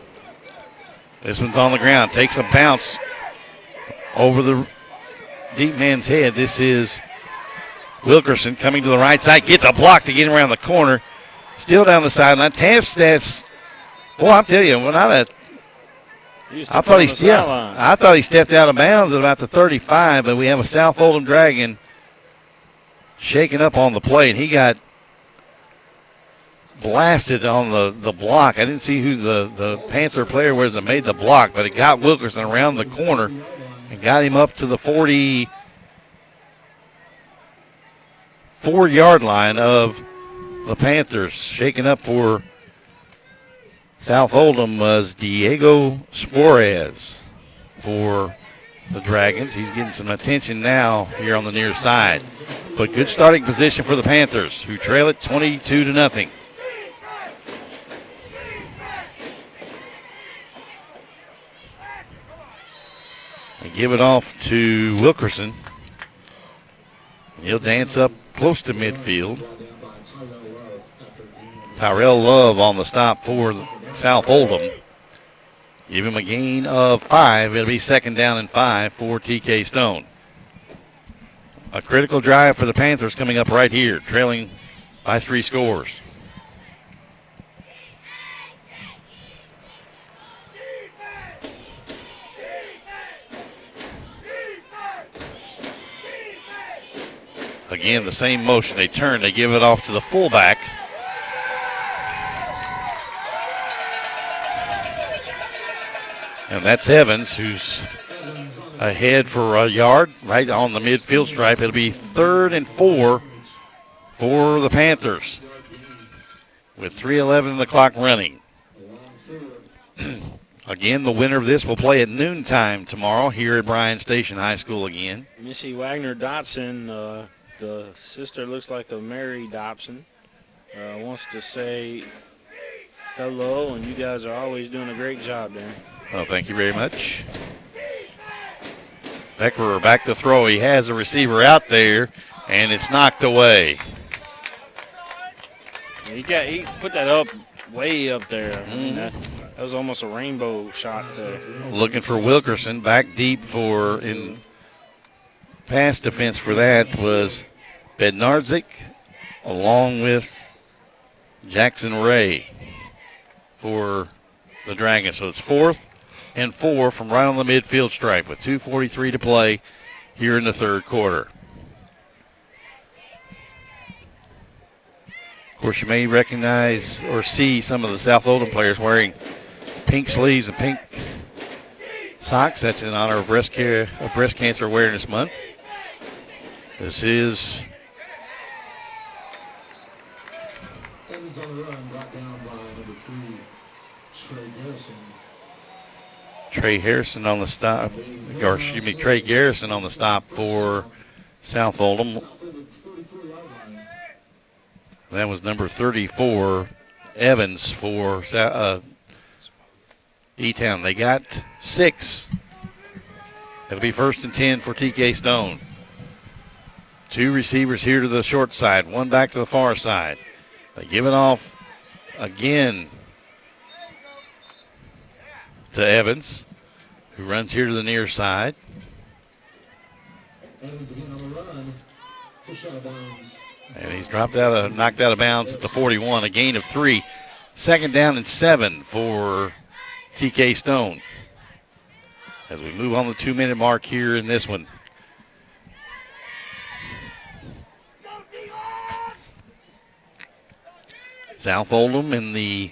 This one's on the ground. Takes a bounce over the deep man's head. This is Wilkerson coming to the right side. Gets a block to get him around the corner. Still down the sideline. Taft stats. Boy, I'm telling you, when I thought he stepped out of bounds at about the 35, but we have a South Oldham Dragon shaking up on the play, and he got blasted on the block. I didn't see who the Panther player was that made the block, but it got Wilkerson around the corner and got him up to the 44-yard line of the Panthers. Shaking up for South Oldham was Diego Suarez for the Dragons. He's getting some attention now here on the near side. But good starting position for the Panthers, who trail it 22-0. They give it off to Wilkerson. He'll dance up close to midfield. Tyrell Love on the stop for South Oldham. Give him a gain of 5. It'll be 2nd down and 5 for TK Stone. A critical drive for the Panthers coming up right here, trailing by 3 scores. Again, the same motion. They turn, they give it off to the fullback. And that's Evans, who's ahead for a yard right on the midfield stripe. It'll be 3rd and 4 for the Panthers with 3:11 in the clock running. Again, the winner of this will play at noontime tomorrow here at Bryan Station High School again. Missy Wagner Dotson, the sister looks like a Mary Dobson, wants to say hello, and you guys are always doing a great job there. Oh, thank you very much. Becker back to throw. He has a receiver out there, and it's knocked away. He put that up way up there. I mean, that was almost a rainbow shot there. Looking for Wilkerson. Back deep in pass defense for that was Bednarczyk along with Jackson Ray for the Dragons. So it's 4th and 4 from right on the midfield stripe with 2:43 to play here in the third quarter. Of course, you may recognize or see some of the South Oldham players wearing pink sleeves and pink socks. That's in honor of Breast Cancer Awareness Month. This is Evans on the run, brought down by number 3, Trey Garrison. Trey Harrison on the stop, or excuse me, Trey Garrison on the stop for South Oldham. That was number 34, Evans for E-Town. They got 6. It'll be 1st and 10 for TK Stone. 2 receivers here to the short side, 1 back to the far side. They give it off again to Evans, who runs here to the near side. Evans again on the run, pushed out of bounds. And he's knocked out of bounds at the 41, a gain of 3. 2nd down and 7 for TK Stone. As we move on the 2-minute mark here in this one. South Oldham in the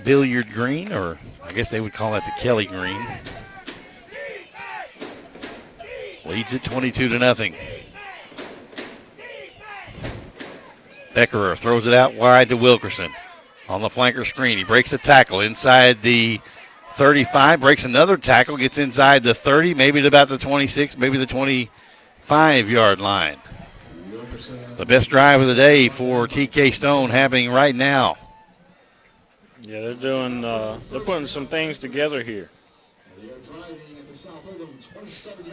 billiard green, or I guess they would call that the Kelly green. Leads it 22-0. Beckerer throws it out wide to Wilkerson. On the flanker screen, he breaks a tackle inside the 35, breaks another tackle, gets inside the 30, maybe at about the 26, maybe the 25-yard line. The best drive of the day for TK Stone happening right now. Yeah, they're putting some things together here.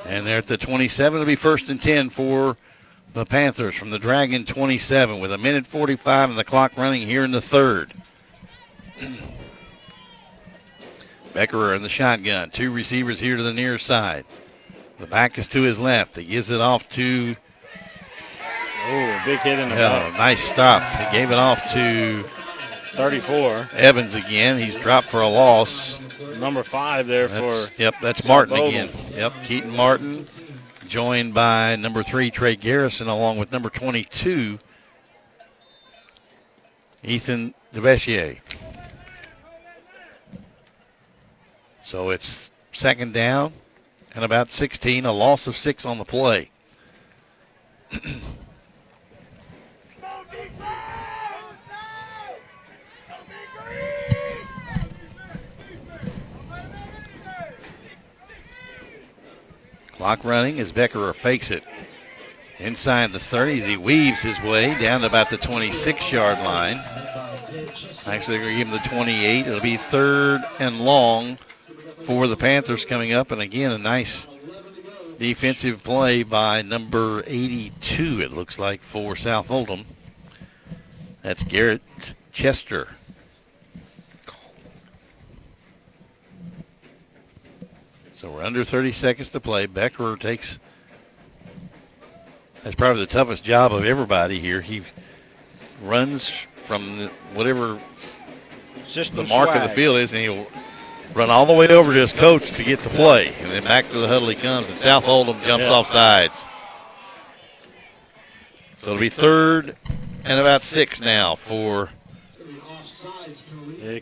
And they're at the 27. It'll be 1st and 10 for the Panthers from the Dragon 27 with 1:45 and the clock running here in the 3rd. Beckerer in the shotgun. 2 receivers here to the near side. The back is to his left. He gives it off to... Oh, big hit in the back. Nice stop. He gave it off to 34. Evans again. He's dropped for a loss. Number 5 there for... Yep, that's Martin again. Yep, Keaton Martin, joined by number 3, Trey Garrison, along with number 22, Ethan DeBessier. So it's 2nd down and about 16, a loss of 6 on the play. Clock running as Beckerer fakes it. Inside the 30s, he weaves his way down to about the 26-yard line. Actually, they're going to give him the 28. It'll be 3rd and long for the Panthers coming up. And again, a nice defensive play by number 82, it looks like, for South Oldham. That's Garrett Chester. So we're under 30 seconds to play. Beckerer that's probably the toughest job of everybody here. He runs from whatever the mark of the field is, and he'll run all the way over to his coach to get the play. And then back to the huddle he comes, and South Oldham jumps off sides. So it'll be 3rd and about 6 now for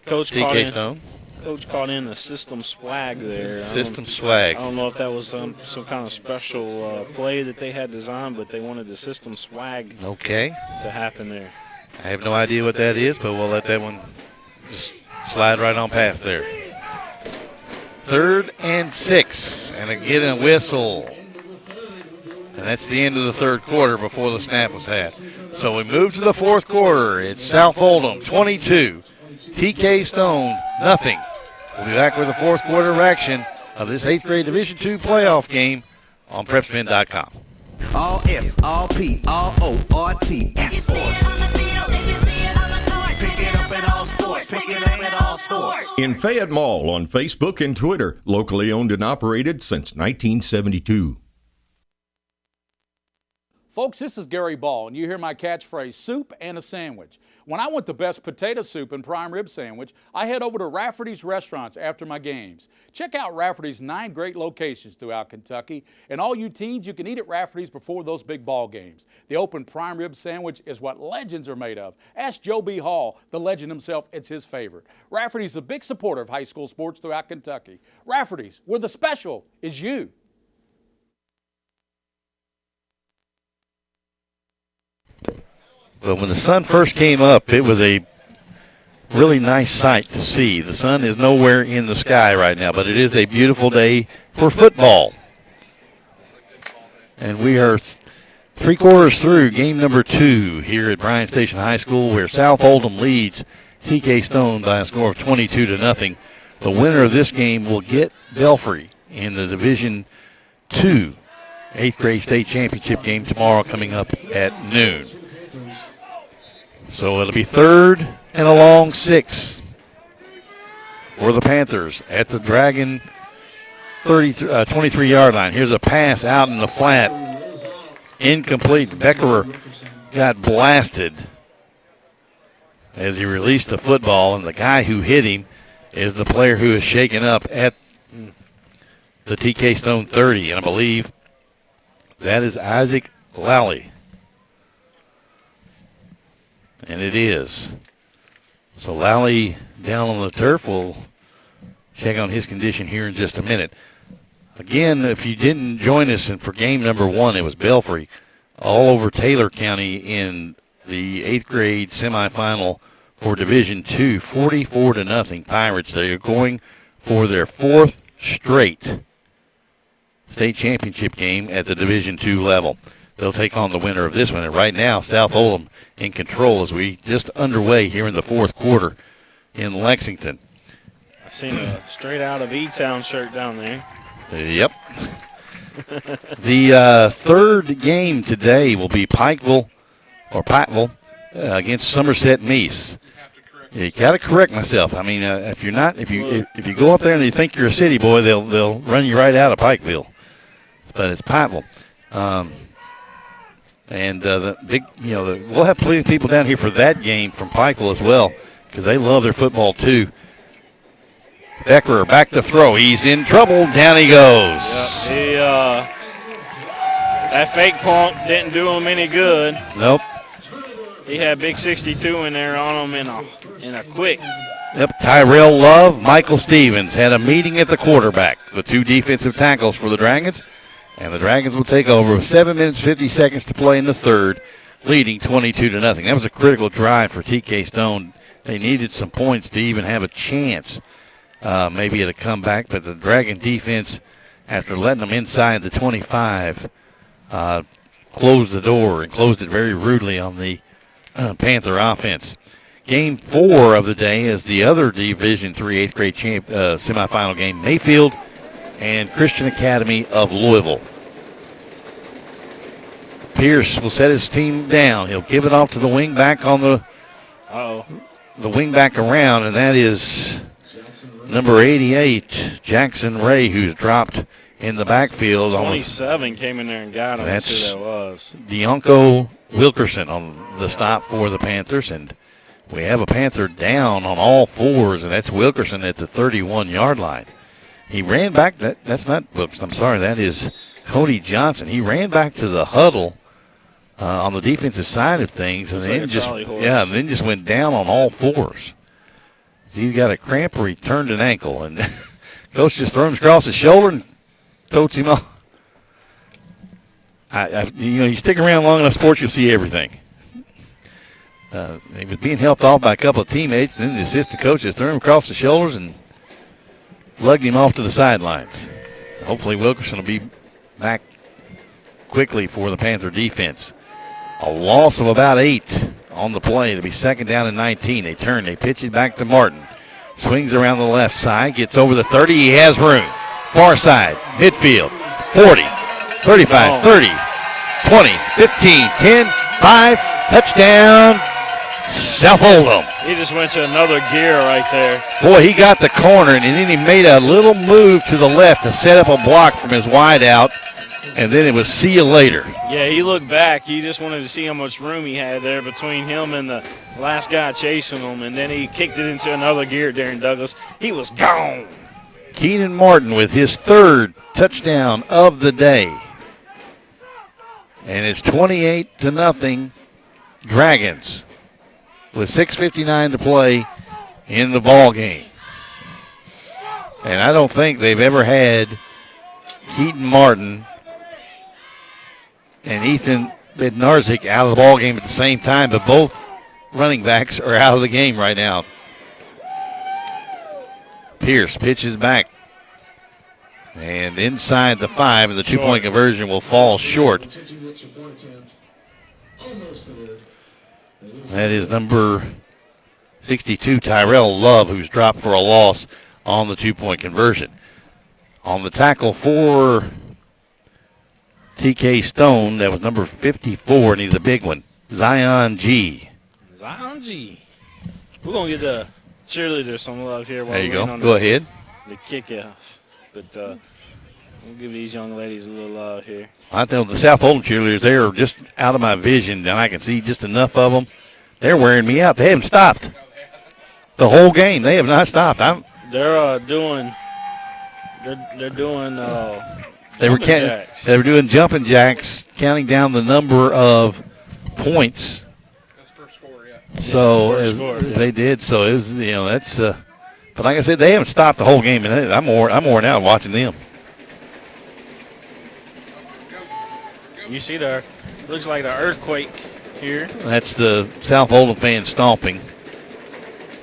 Coach TK Stone. Coach caught in the system swag there. System swag. I don't know if that was some kind of special play that they had designed, but they wanted the system swag to happen there. I have no idea what that is, but we'll let that one just slide right on past there. 3rd and 6, and again a whistle. And that's the end of the 3rd quarter before the snap was had. So we move to the 4th quarter. It's South Oldham 22, TK Stone nothing. We'll be back with the 4th quarter action of this 8th grade Division II playoff game on PrepSpin.com. All S, all P, all O, R, T, S Sports. Pick it up at all sports. Pick it up at all sports. In Fayette Mall on Facebook and Twitter. Locally owned and operated since 1972. Folks, this is Gary Ball, and you hear my catchphrase, soup and a sandwich. When I want the best potato soup and prime rib sandwich, I head over to Rafferty's Restaurants after my games. Check out Rafferty's 9 great locations throughout Kentucky, and all you teens, you can eat at Rafferty's before those big ball games. The open prime rib sandwich is what legends are made of. Ask Joe B. Hall, the legend himself, it's his favorite. Rafferty's a big supporter of high school sports throughout Kentucky. Rafferty's, where the special is you. But when the sun first came up, it was a really nice sight to see. The sun is nowhere in the sky right now, but it is a beautiful day for football. And we are 3 quarters through game number 2 here at Bryan Station High School, where South Oldham leads TK Stone by a score of 22-0. The winner of this game will get Belfry in the Division II 8th grade state championship game tomorrow coming up at noon. So it'll be 3rd and a long 6 for the Panthers at the Dragon 23-yard line. Here's a pass out in the flat. Incomplete. Beckerer got blasted as he released the football, and the guy who hit him is the player who is shaken up at the TK Stone 30, and I believe that is Isaac Lally. And it is. So Lally down on the turf. We'll check on his condition here in just a minute. Again, if you didn't join us for game number 1, it was Belfry all over Taylor County in the 8th grade semifinal for Division II, 44-0 Pirates. They are going for their 4th straight state championship game at the Division II level. They'll take on the winner of this one. And right now, South Oldham in control as we just underway here in the 4th quarter in Lexington. I seen a straight out of E-Town shirt down there. Yep. The third game today will be Pikeville against Somerset Meese. You got to correct myself. I mean, if you go up there and you think you're a city boy, they'll run you right out of Pikeville. But it's Pikeville. And the big, we'll have plenty of people down here for that game from Pikeville as well, because they love their football too. Beckerer back to throw. He's in trouble. Down he goes. Yep. That fake pump didn't do him any good. Nope. He had big 62 in there on him in a quick. Yep. Tyrell Love, Michael Stevens had a meeting at the quarterback. The 2 defensive tackles for the Dragons. And the Dragons will take over with 7 minutes, 50 seconds to play in the 3rd, leading 22-0. That was a critical drive for TK Stone. They needed some points to even have a chance, maybe at a comeback. But the Dragon defense, after letting them inside the 25, closed the door and closed it very rudely on the Panther offense. Game 4 of the day is the other Division III 8th grade semifinal game, Mayfield and Christian Academy of Louisville. Pierce will set his team down. He'll give it off to the wing back on the wing back around, and that is number 88, Jackson Ray, who's dropped in the backfield. 27 came in there and got him. That's who that was. Deonko Wilkerson on the stop for the Panthers, and we have a Panther down on all fours, and that's Wilkerson at the 31-yard line. He ran back. That is Cody Johnson. He ran back to the huddle on the defensive side of things, and then just went down on all fours. He got a cramp or he turned an ankle, and coach just threw him across his shoulder and totes him off. You stick around long enough sports, you'll see everything. He was being helped off by a couple of teammates, and then the assistant coach just threw him across the shoulders and lugged him off to the sidelines. Hopefully Wilkerson will be back quickly for the Panther defense. A loss of about 8 on the play. It'll be 2nd down and 19. They turn, they pitch it back to Martin. Swings around the left side, gets over the 30. He has room. Far side, midfield, 40, 35, 30, 20, 15, 10, 5, touchdown, South Oldham. He just went to another gear right there. Boy, he got the corner, and then he made a little move to the left to set up a block from his wide out, and then it was see you later. Yeah, he looked back. He just wanted to see how much room he had there between him and the last guy chasing him, and then he kicked it into another gear, Darren Douglas. He was gone. Keenan Martin with his 3rd touchdown of the day. And it's 28-0 Dragons with 6:59 to play in the ball game. And I don't think they've ever had Keaton Martin and Ethan Bednarzik out of the ball game at the same time, but both running backs are out of the game right now. Pierce pitches back. And inside the 5, and the two-point conversion will fall short. That is number 62, Tyrell Love, who's dropped for a loss on the two-point conversion. On the tackle for TK Stone, that was number 54, and he's a big one, Zion G. Zion G. We're going to get the cheerleaders some love here. There you go. Go ahead. The kickoff. But we'll give these young ladies a little love here. I tell the South Oldham cheerleaders, they are just out of my vision, and I can see just enough of them. They're wearing me out. They haven't stopped the whole game. They have not stopped. They're doing. They were doing jumping jacks, counting down the number of points. That's first score, yeah. So they did. So it was, that's. But like I said, they haven't stopped the whole game, and I'm worn out watching them. You see there, looks like the earthquake here. That's the South Oldham fans stomping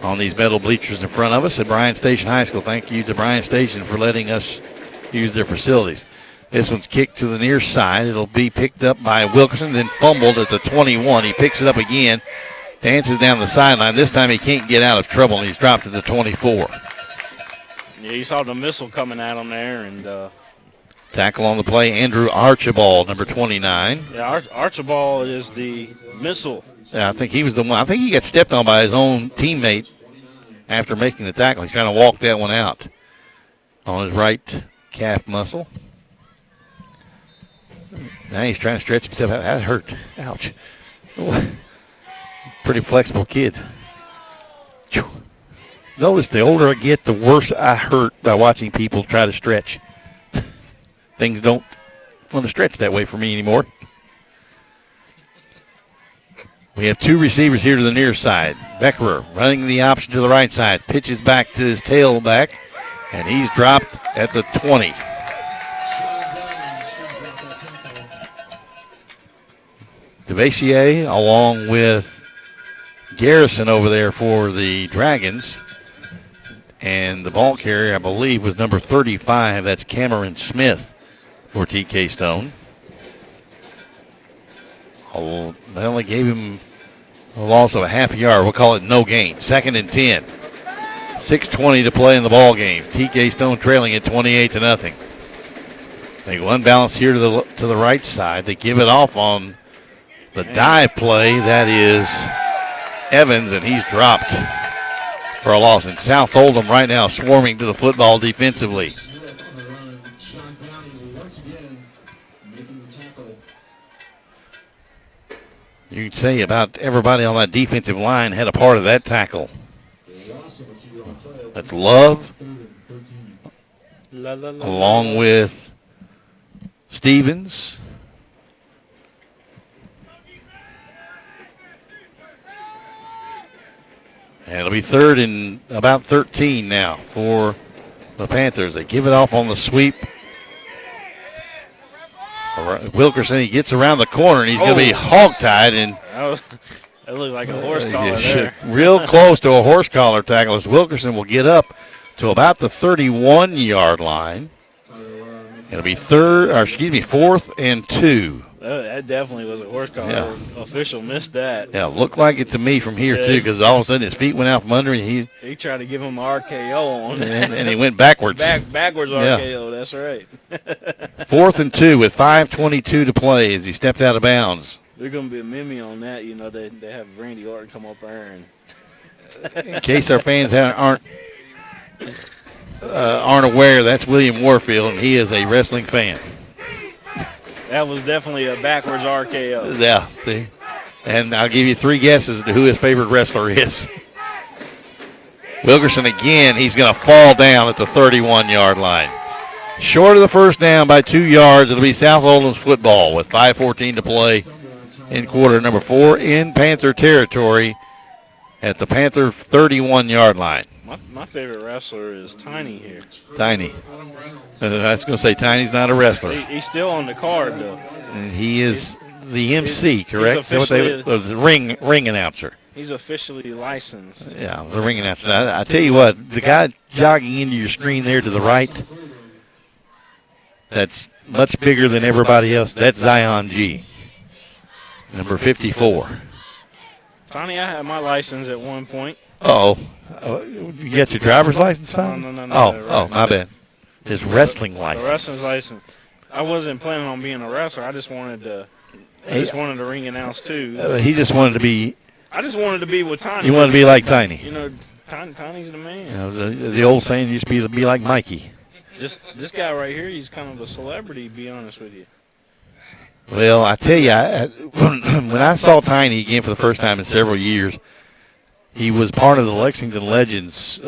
on these metal bleachers in front of us at Bryan Station High School. Thank you to Bryan Station for letting us use their facilities. This one's kicked to the near side. It'll be picked up by Wilkerson, then fumbled at the 21. He picks it up again, dances down the sideline. This time he can't get out of trouble, and he's dropped at the 24. Yeah, you saw the missile coming at him there, and tackle on the play, Andrew Archibald, number 29. Yeah, Archibald is the missile. Yeah, I think he was the one. I think he got stepped on by his own teammate after making the tackle. He's trying to walk that one out on his right calf muscle. Now he's trying to stretch himself out. That hurt. Ouch. Pretty flexible kid. Notice the older I get, the worse I hurt by watching people try to stretch. Things don't want to stretch that way for me anymore. We have two receivers here to the near side. Beckerer running the option to the right side. Pitches back to his tailback, and he's dropped at the 20. DeVassier along with Garrison over there for the Dragons. And the ball carrier, I believe, was number 35. That's Cameron Smith for TK Stone. Oh, they only gave him a loss of a half a yard. We'll call it no gain. 2nd and 10. 6:20 to play in the ball game. TK Stone trailing at 28-0. They go unbalanced here to the right side. They give it off on the dive play. That is Evans, and he's dropped for a loss. And South Oldham right now swarming to the football defensively. You can say about everybody on that defensive line had a part of that tackle. That's Love, along with Stevens. And it'll be 3rd and about 13 now for the Panthers. They give it off on the sweep. Wilkerson, he gets around the corner, and he's going to be hog-tied. And that looked like a horse collar there. Real close to a horse collar tackle as Wilkerson will get up to about the 31-yard line. It'll be 4th and 2. That definitely was a horse collar. Yeah. Official missed that. Yeah, looked like it to me from here, too, because all of a sudden his feet went out from under, and he tried to give him an RKO on that. And he went backwards. Backwards RKO, that's right. 4th and 2 with 5:22 to play as he stepped out of bounds. There's going to be a meme on that. They have Randy Orton come up there. And in case our fans aren't aware, that's William Warfield, and he is a wrestling fan. That was definitely a backwards RKO. Yeah, see? And I'll give you 3 guesses as to who his favorite wrestler is. Wilkerson again, he's going to fall down at the 31-yard line. Short of the first down by 2 yards. It'll be South Oldham's football with 5:14 to play in quarter number 4 in Panther territory at the Panther 31-yard line. My favorite wrestler is Tiny here. Tiny. I was going to say Tiny's not a wrestler. He's still on the card, though. And he is the MC, correct? He's officially, the ring announcer. He's officially licensed. Yeah, the ring announcer. Now, I tell you what, the guy jogging into your screen there to the right, that's much bigger than everybody else. That's Zion G, number 54. Tony, I had my license at one point. You got your driver's license found? No. Oh, my bad. His wrestling license. The wrestling license. I wasn't planning on being a wrestler. I just wanted to ring announce too. He just wanted to be. I just wanted to be with Tiny. You wanted to be like Tiny. You know, Tiny's the man. You know, the old saying used to be like Mikey. This guy right here, he's kind of a celebrity, to be honest with you. Well, I tell you, when I saw Tiny again for the first time in several years, he was part of the Lexington Legends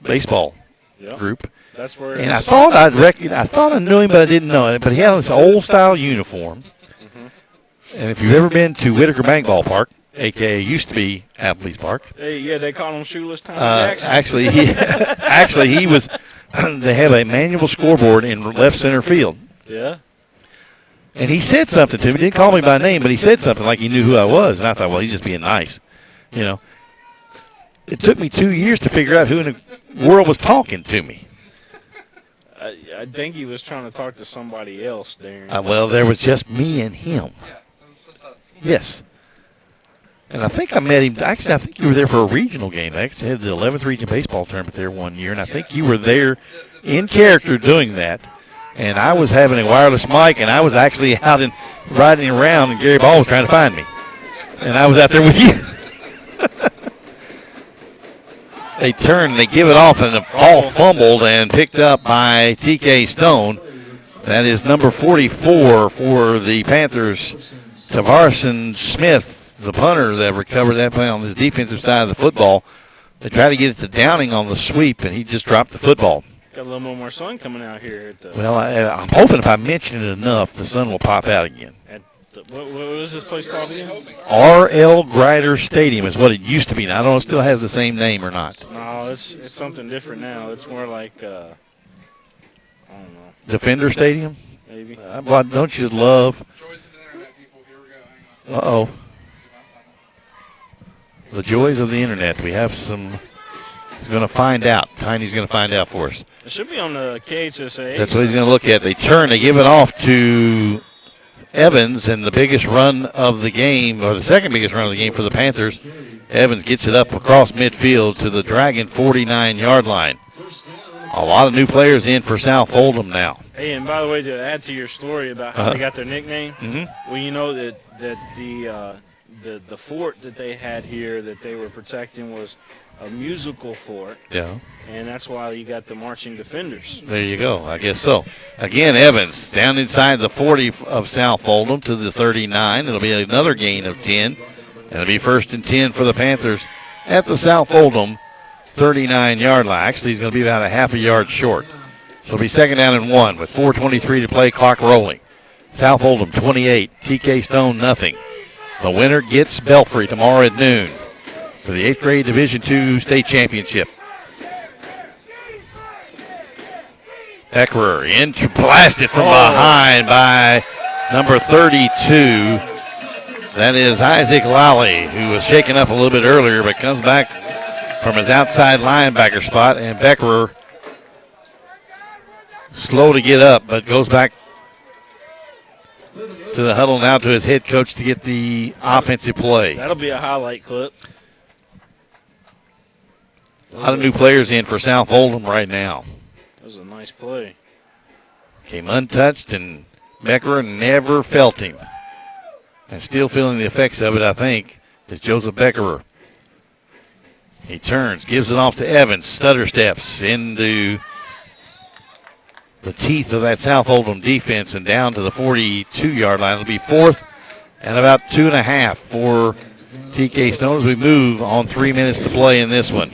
baseball group. That's where. And I thought I knew him, but I didn't know it. But he had this old style uniform. Mm-hmm. And if you've ever been to Whitaker Bank Ballpark, a.k.a. used to be Applebee's Park. They call him Shoeless Tiny Jackson. Actually, he was. They have a manual scoreboard in left center field. Yeah. And he said something to me. He didn't call me by name, but he said something like he knew who I was. And I thought, well, he's just being nice. You know. It took me 2 years to figure out who in the world was talking to me. I think he was trying to talk to somebody else, Darren. Well, there was just me and him. Yes. And I think I met him. Actually, I think you were there for a regional game. I actually had the 11th region baseball tournament there one year, and I think you were there in character doing that. And I was having a wireless mic, and I was actually out and riding around, and Gary Ball was trying to find me. And I was out there with you. They turn, they give it off, and the ball fumbled and picked up by TK Stone. That is number 44 for the Panthers. Tavarson Smith, the punter that recovered that play on his defensive side of the football. They tried to get it to Downing on the sweep, and he just dropped the football. Got a little more sun coming out here. Well, I'm hoping if I mention it enough, the sun will pop out again. What was this place called again? R.L. Grider Stadium is what it used to be. Now, I don't know if it still has the same name or not. No, it's something different now. It's more like, I don't know. Defender Stadium? Maybe. Don't you love? Uh-oh. The joys of the internet. We have some. He's going to find out. Tiny's going to find out for us. It should be on the KHSA. That's what he's going to look at. They turn. They give it off to Evans, and the biggest run of the game, or the second biggest run of the game for the Panthers. Evans gets it up across midfield to the Dragon 49-yard line. A lot of new players in for South Oldham now. Hey, and by the way, to add to your story about how they got their nickname, well, you know that the fort that they had here that they were protecting was a musical fort. Yeah. And that's why you got the marching defenders. There you go. I guess so. Again, Evans down inside the 40 of South Oldham to the 39. It'll be another gain of 10. And it'll be 1st and 10 for the Panthers at the South Oldham 39-yard line. Actually, he's going to be about a half a yard short. So it'll be 2nd down and 1 with 4:23 to play, clock rolling. South Oldham 28, TK Stone nothing. The winner gets Belfry tomorrow at noon for the 8th grade Division II state championship. Eckerer blasted from behind by number 32. That is Isaac Lally, who was shaken up a little bit earlier, but comes back from his outside linebacker spot. And Beckerer, slow to get up, but goes back to the huddle now to his head coach to get the offensive play. That'll be a highlight clip. A lot of new players in for South Oldham right now. That was a nice play. Came untouched, and Beckerer never felt him. And still feeling the effects of it, I think, is Joseph Beckerer. He turns, gives it off to Evans, stutter steps into the teeth of that South Oldham defense and down to the 42-yard line. It'll be 4th and about 2.5 for TK Stone as we move on 3 minutes to play in this one.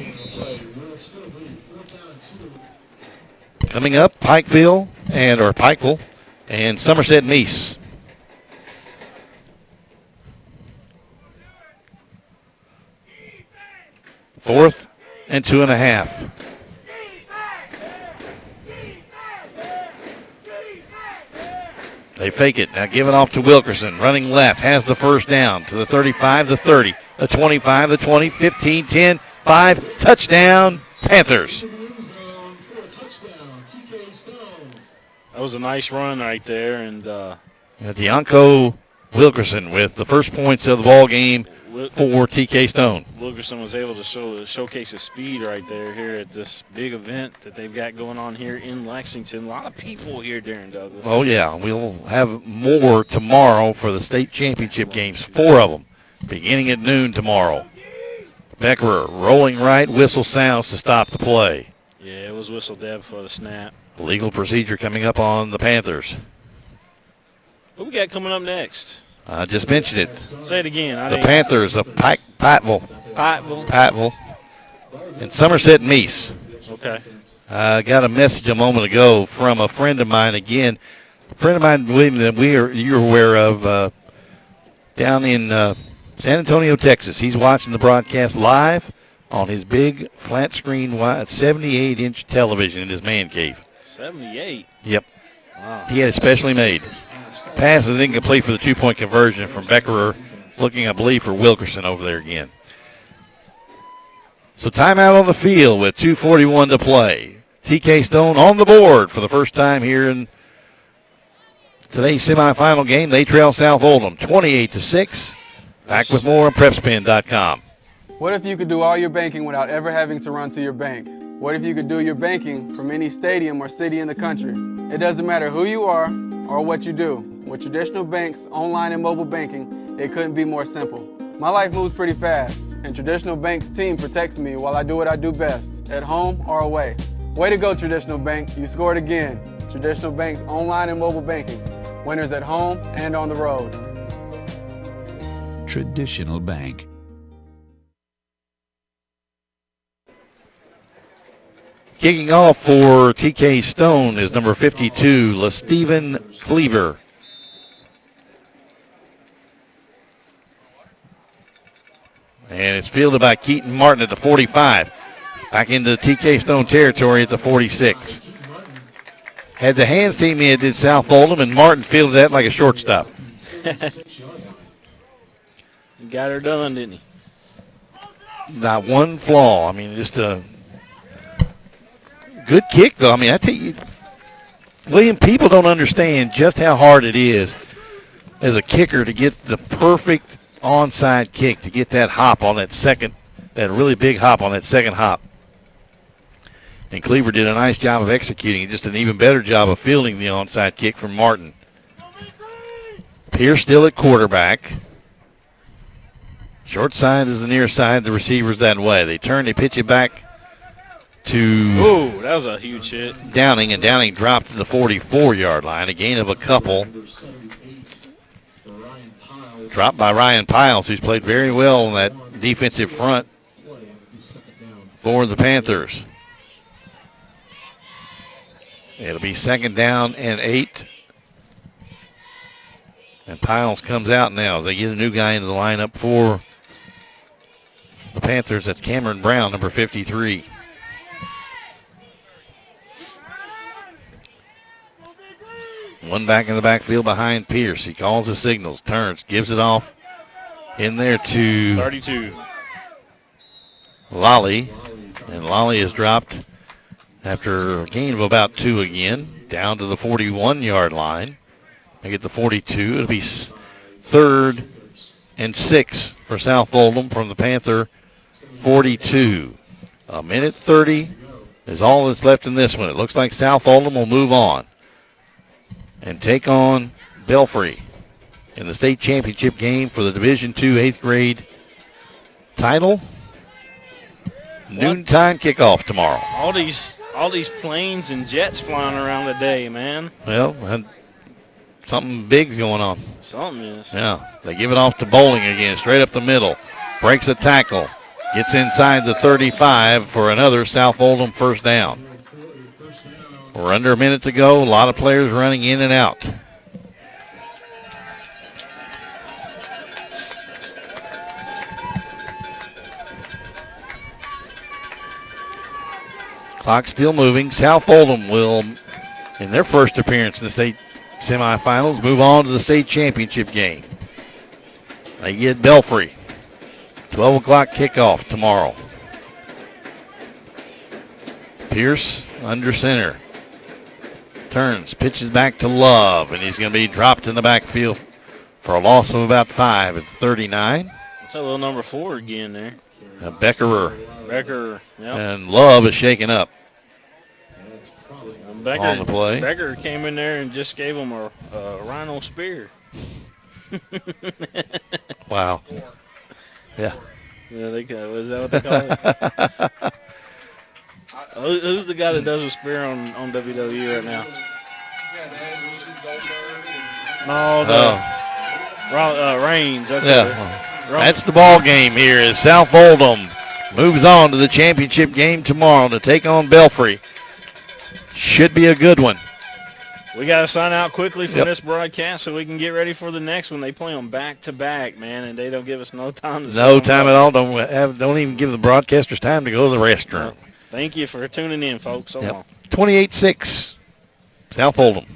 Coming up, Pikeville and Somerset Meese. Fourth and 2.5. They fake it. Now give it off to Wilkerson. Running left. Has the first down to the 35, the 30, the 25, the 20, 15, 10, 5. Touchdown, Panthers. That was a nice run right there. And Deonko Wilkerson with the first points of the ball game for TK Stone. Wilkerson was able to showcase his speed right there here at this big event that they've got going on here in Lexington. A lot of people here, Darren Douglas. Oh, yeah. We'll have more tomorrow for the state championship games, 4 of them, beginning at noon tomorrow. Beckerer rolling right, whistle sounds to stop the play. Yeah, it was whistle dead for the snap. Legal procedure coming up on the Panthers. What we got coming up next? I just mentioned it. Say it again. The Panthers of Pikeville, and Somerset Meese. Okay. I got a message a moment ago from a friend of mine again. A friend of mine, William, that you're aware of down in San Antonio, Texas. He's watching the broadcast live on his big flat screen 78-inch television in his man cave. 78? Yep. Wow. He had it specially made. Pass is incomplete for the 2-point conversion from Beckerer, looking, I believe, for Wilkerson over there again. So timeout on the field with 2:41 to play. TK Stone on the board for the first time here in today's semifinal game. They trail South Oldham 28-6. Back with more on PrepSpin.com. What if you could do all your banking without ever having to run to your bank? What if you could do your banking from any stadium or city in the country? It doesn't matter who you are or what you do. With traditional banks, online and mobile banking, it couldn't be more simple. My life moves pretty fast, and Traditional Bank's team protects me while I do what I do best, at home or away. Way to go, Traditional Bank. You scored again. Traditional Bank's online and mobile banking. Winners at home and on the road. Traditional Bank. Kicking off for TK Stone is number 52, LaSteven Cleaver. And it's fielded by Keaton Martin at the 45. Back into the TK Stone territory at the 46. Had the hands team in, did South Oldham, and Martin fielded that like a shortstop. Got her done, didn't he? Not one flaw. I mean, just a good kick, though. I mean, I tell you, William, people don't understand just how hard it is as a kicker to get the perfect onside kick, to get that hop on that second, that really big hop on that second hop. And Cleaver did a nice job of executing, just an even better job of fielding the onside kick from Martin. Pierce still at quarterback. Short side is the near side, the receiver's that way. They turn, they pitch it back to Ooh, that was a huge hit. Downing, and Downing dropped to the 44-yard line, a gain of a couple. Dropped by Ryan Piles, who's played very well on that defensive front for the Panthers. It'll be 2nd down and 8. And Piles comes out now as they get a new guy into the lineup for the Panthers. That's Cameron Brown, number 53. One back in the backfield behind Pierce. He calls the signals, turns, gives it off in there to 32. Lolly. And Lolly is dropped after a gain of about 2 again, down to the 41-yard line. They get the 42. It'll be 3rd and 6 for South Oldham from the Panther 42. A minute 30 is all that's left in this one. It looks like South Oldham will move on and take on Belfry in the state championship game for the Division II 8th grade title. Noontime kickoff tomorrow. All these planes and jets flying around today, man. Well, something big's going on. Something is. Yeah, they give it off to Bowling again, straight up the middle. Breaks a tackle. Gets inside the 35 for another South Oldham first down. We're under a minute to go. A lot of players running in and out. Clock still moving. South Oldham will, in their first appearance in the state semifinals move on to the state championship game. They get Belfry. 12 o'clock kickoff tomorrow. Pierce under center. Turns, pitches back to Love, and he's going to be dropped in the backfield for a loss of about 5 at 39. That's a little number 4 again there. Beckerer. Yep. And Love is shaken up Becker, on the play. Becker came in there and just gave him a rhino spear. Wow. Yeah. Yeah, is that what they call it? Who's the guy that does a spear on WWE right now? No, Reigns. That's it. That's the ball game here as South Oldham moves on to the championship game tomorrow to take on Belfry. Should be a good one. We got to sign out quickly for this broadcast so we can get ready for the next one. They play them back-to-back, man, and they don't give us no time to No time at all. Don't even give the broadcasters time to go to the restroom. Thank you for tuning in, folks. So long. 28-6, South Oldham.